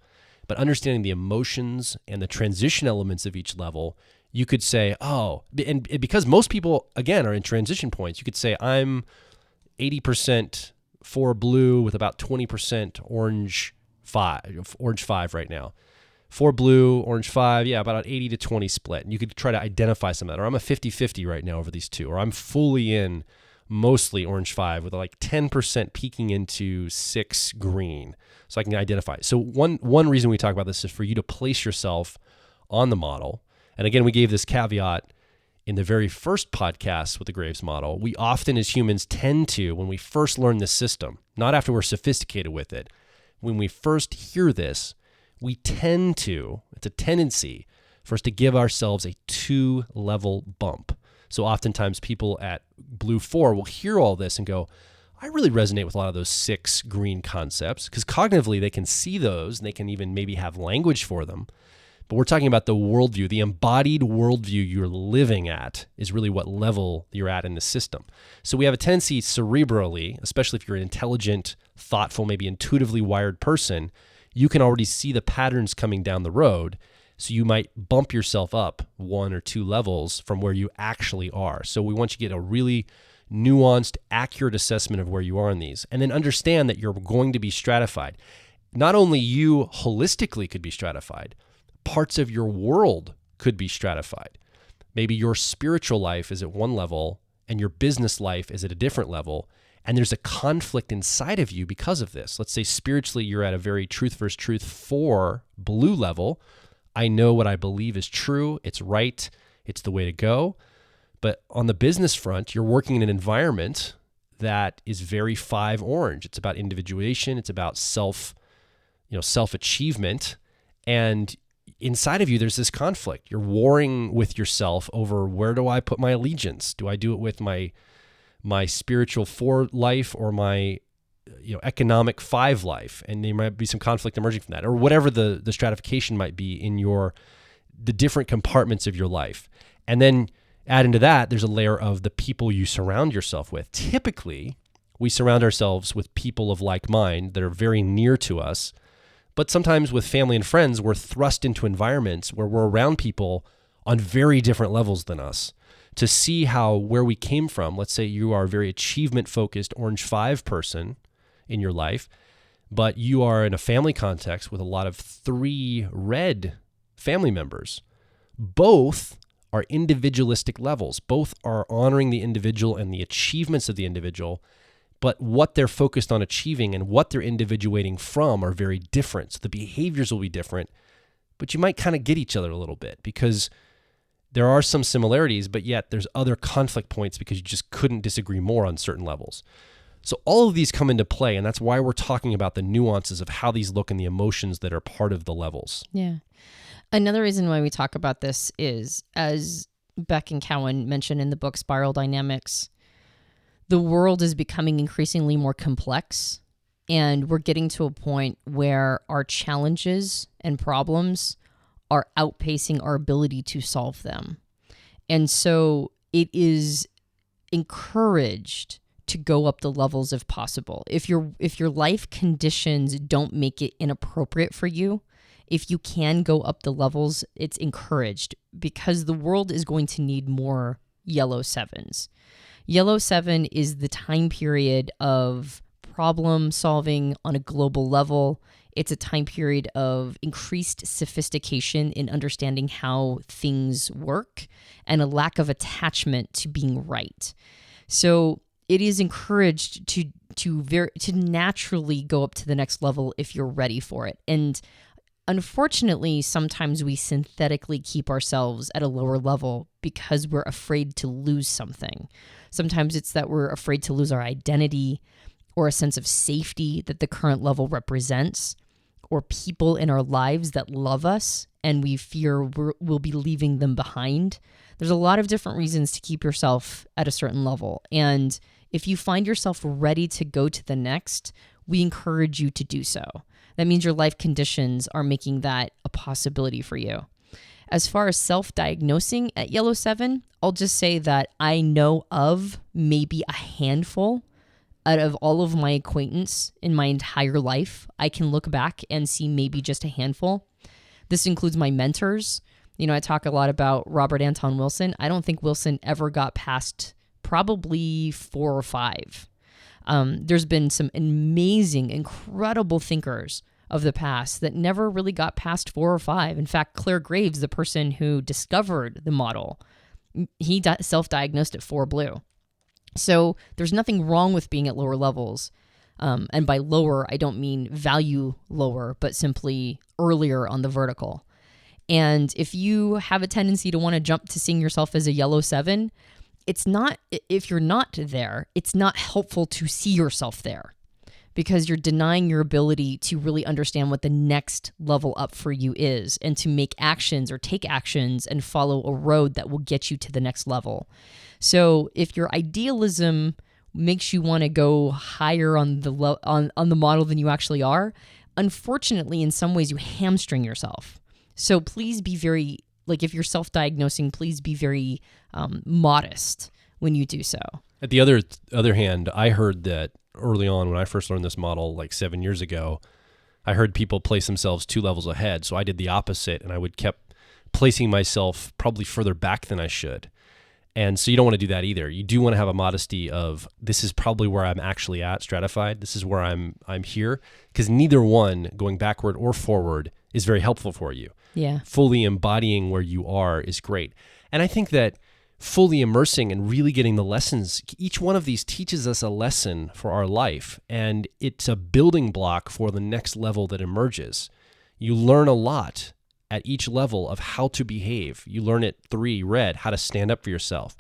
but understanding the emotions and the transition elements of each level, you could say, oh, and because most people, again, are in transition points, you could say, I'm 80% 4 blue with about 20% orange 5 right now. 4 blue, orange 5, about an 80 to 20 split. And you could try to identify some of that. Or I'm a 50-50 right now over these two. Or I'm fully in mostly orange 5 with like 10% peeking into 6 green. So I can identify. So one reason we talk about this is for you to place yourself on the model. And again, we gave this caveat in the very first podcast with the Graves model. We often as humans tend to, when we first learn this system, not after we're sophisticated with it, when we first hear this, we tend to, it's a tendency for us to give ourselves a 2-level bump. So oftentimes people at blue 4 will hear all this and go, I really resonate with a lot of those 6 green concepts, because cognitively they can see those and they can even maybe have language for them. But we're talking about the worldview, the embodied worldview you're living at is really what level you're at in the system. So we have a tendency cerebrally, especially if you're an intelligent, thoughtful, maybe intuitively wired person, you can already see the patterns coming down the road. So you might bump yourself up 1 or 2 levels from where you actually are. So we want you to get a really nuanced, accurate assessment of where you are in these. And then understand that you're going to be stratified. Not only you holistically could be stratified, parts of your world could be stratified. Maybe your spiritual life is at one level and your business life is at a different level. And there's a conflict inside of you because of this. Let's say spiritually, you're at a very truth versus truth 4 blue level. I know what I believe is true. It's right. It's the way to go. But on the business front, you're working in an environment that is very 5 orange. It's about individuation. It's about self-achievement. And inside of you, there's this conflict. You're warring with yourself over, where do I put my allegiance? Do I do it with my spiritual 4 life or my economic 5 life? And there might be some conflict emerging from that, or whatever the stratification might be in the different compartments of your life. And then add into that, there's a layer of the people you surround yourself with. Typically, we surround ourselves with people of like mind that are very near to us. But sometimes with family and friends, we're thrust into environments where we're around people on very different levels than us. To see where we came from, let's say you are a very achievement-focused orange 5 person in your life, but you are in a family context with a lot of 3 red family members. Both are individualistic levels. Both are honoring the individual and the achievements of the individual, but what they're focused on achieving and what they're individuating from are very different. So the behaviors will be different, but you might kind of get each other a little bit because there are some similarities, but yet there's other conflict points because you just couldn't disagree more on certain levels. So all of these come into play, and that's why we're talking about the nuances of how these look and the emotions that are part of the levels. Yeah. Another reason why we talk about this is, as Beck and Cowan mentioned in the book Spiral Dynamics, the world is becoming increasingly more complex, and we're getting to a point where our challenges and problems are outpacing our ability to solve them. And so it is encouraged to go up the levels if possible. If your life conditions don't make it inappropriate for you, if you can go up the levels, it's encouraged, because the world is going to need more yellow 7s. Yellow 7 is the time period of problem solving on a global level. It's a time period of increased sophistication in understanding how things work and a lack of attachment to being right. So it is encouraged to naturally go up to the next level if you're ready for it. And unfortunately, sometimes we synthetically keep ourselves at a lower level because we're afraid to lose something. Sometimes it's that we're afraid to lose our identity or a sense of safety that the current level represents, or people in our lives that love us and we fear we'll be leaving them behind. There's a lot of different reasons to keep yourself at a certain level. And if you find yourself ready to go to the next, we encourage you to do so. That means your life conditions are making that a possibility for you. As far as self-diagnosing at Yellow 7, I'll just say that I know of maybe a handful out of all of my acquaintance in my entire life. I can look back and see maybe just a handful. This includes my mentors. I talk a lot about Robert Anton Wilson. I don't think Wilson ever got past probably 4 or 5. There's been some amazing, incredible thinkers of the past that never really got past 4 or 5. In fact, Claire Graves, the person who discovered the model, he self-diagnosed at 4 blue. So there's nothing wrong with being at lower levels. And by lower, I don't mean value lower, but simply earlier on the vertical. And if you have a tendency to want to jump to seeing yourself as a yellow 7, if you're not there, it's not helpful to see yourself there, because you're denying your ability to really understand what the next level up for you is, and to make actions or take actions and follow a road that will get you to the next level. So if your idealism makes you want to go higher on the on the model than you actually are, unfortunately, in some ways you hamstring yourself. So please be very, like, if you're self-diagnosing, please be very modest when you do so. At the other hand, I heard that early on when I first learned this model, like 7 years ago, I heard people place themselves 2 levels ahead. So I did the opposite, and I would kept placing myself probably further back than I should. And so you don't want to do that either. You do want to have a modesty of, this is probably where I'm actually at, stratified. This is where I'm here, because neither one, going backward or forward, is very helpful for you. Yeah. Fully embodying where you are is great. And I think that fully immersing and really getting the lessons, each one of these teaches us a lesson for our life, and it's a building block for the next level that emerges. You learn a lot at each level of how to behave. You learn at 3, red, how to stand up for yourself,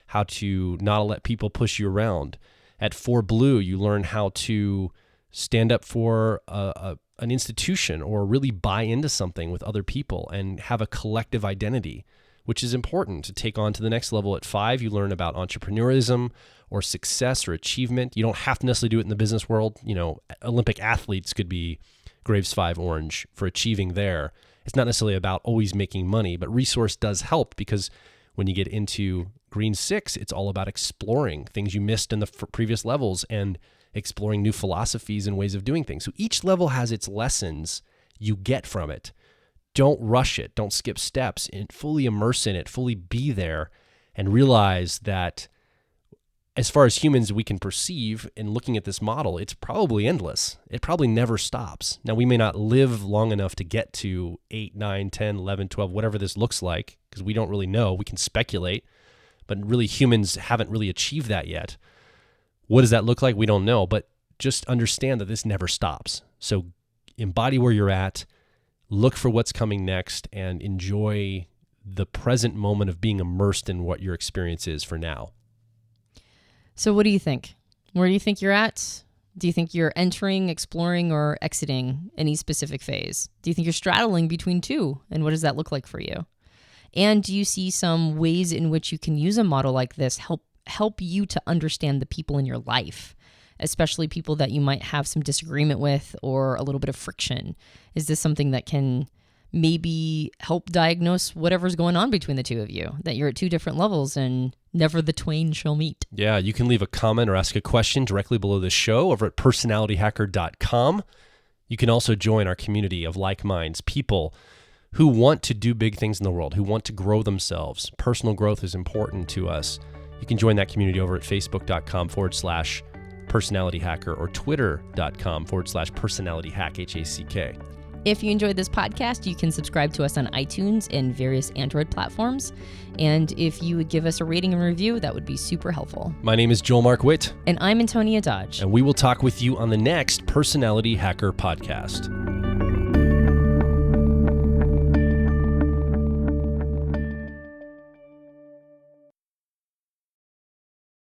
how to not let people push you around. At 4, blue, you learn how to stand up for an institution or really buy into something with other people and have a collective identity, which is important to take on to the next level. At 5, you learn about entrepreneurism or success or achievement. You don't have to necessarily do it in the business world. You know, Olympic athletes could be Graves 5 orange for achieving there. It's not necessarily about always making money, but resource does help, because when you get into green 6, it's all about exploring things you missed in the previous levels and exploring new philosophies and ways of doing things. So each level has its lessons you get from it. Don't rush it. Don't skip steps. And fully immerse in it. Fully be there, and realize that as far as humans we can perceive in looking at this model, it's probably endless. It probably never stops. Now, we may not live long enough to get to 8, 9, 10, 11, 12, whatever this looks like, because we don't really know. We can speculate, but really humans haven't really achieved that yet. What does that look like? We don't know, but just understand that this never stops. So embody where you're at, look for what's coming next, and enjoy the present moment of being immersed in what your experience is for now. So what do you think? Where do you think you're at? Do you think you're entering, exploring, or exiting any specific phase? Do you think you're straddling between 2? And what does that look like for you? And do you see some ways in which you can use a model like this help you to understand the people in your life, especially people that you might have some disagreement with or a little bit of friction? Is this something that can maybe help diagnose whatever's going on between the 2 of you, that you're at 2 different levels and never the twain shall meet? Yeah, you can leave a comment or ask a question directly below this show over at personalityhacker.com. You can also join our community of like minds, people who want to do big things in the world, who want to grow themselves. Personal growth is important to us. You can join that community over at facebook.com/personalityhacker or twitter.com/personalityhack, HACK. If you enjoyed this podcast, you can subscribe to us on iTunes and various Android platforms. And if you would give us a rating and review, that would be super helpful. My name is Joel Mark Witt. And I'm Antonia Dodge. And we will talk with you on the next Personality Hacker podcast.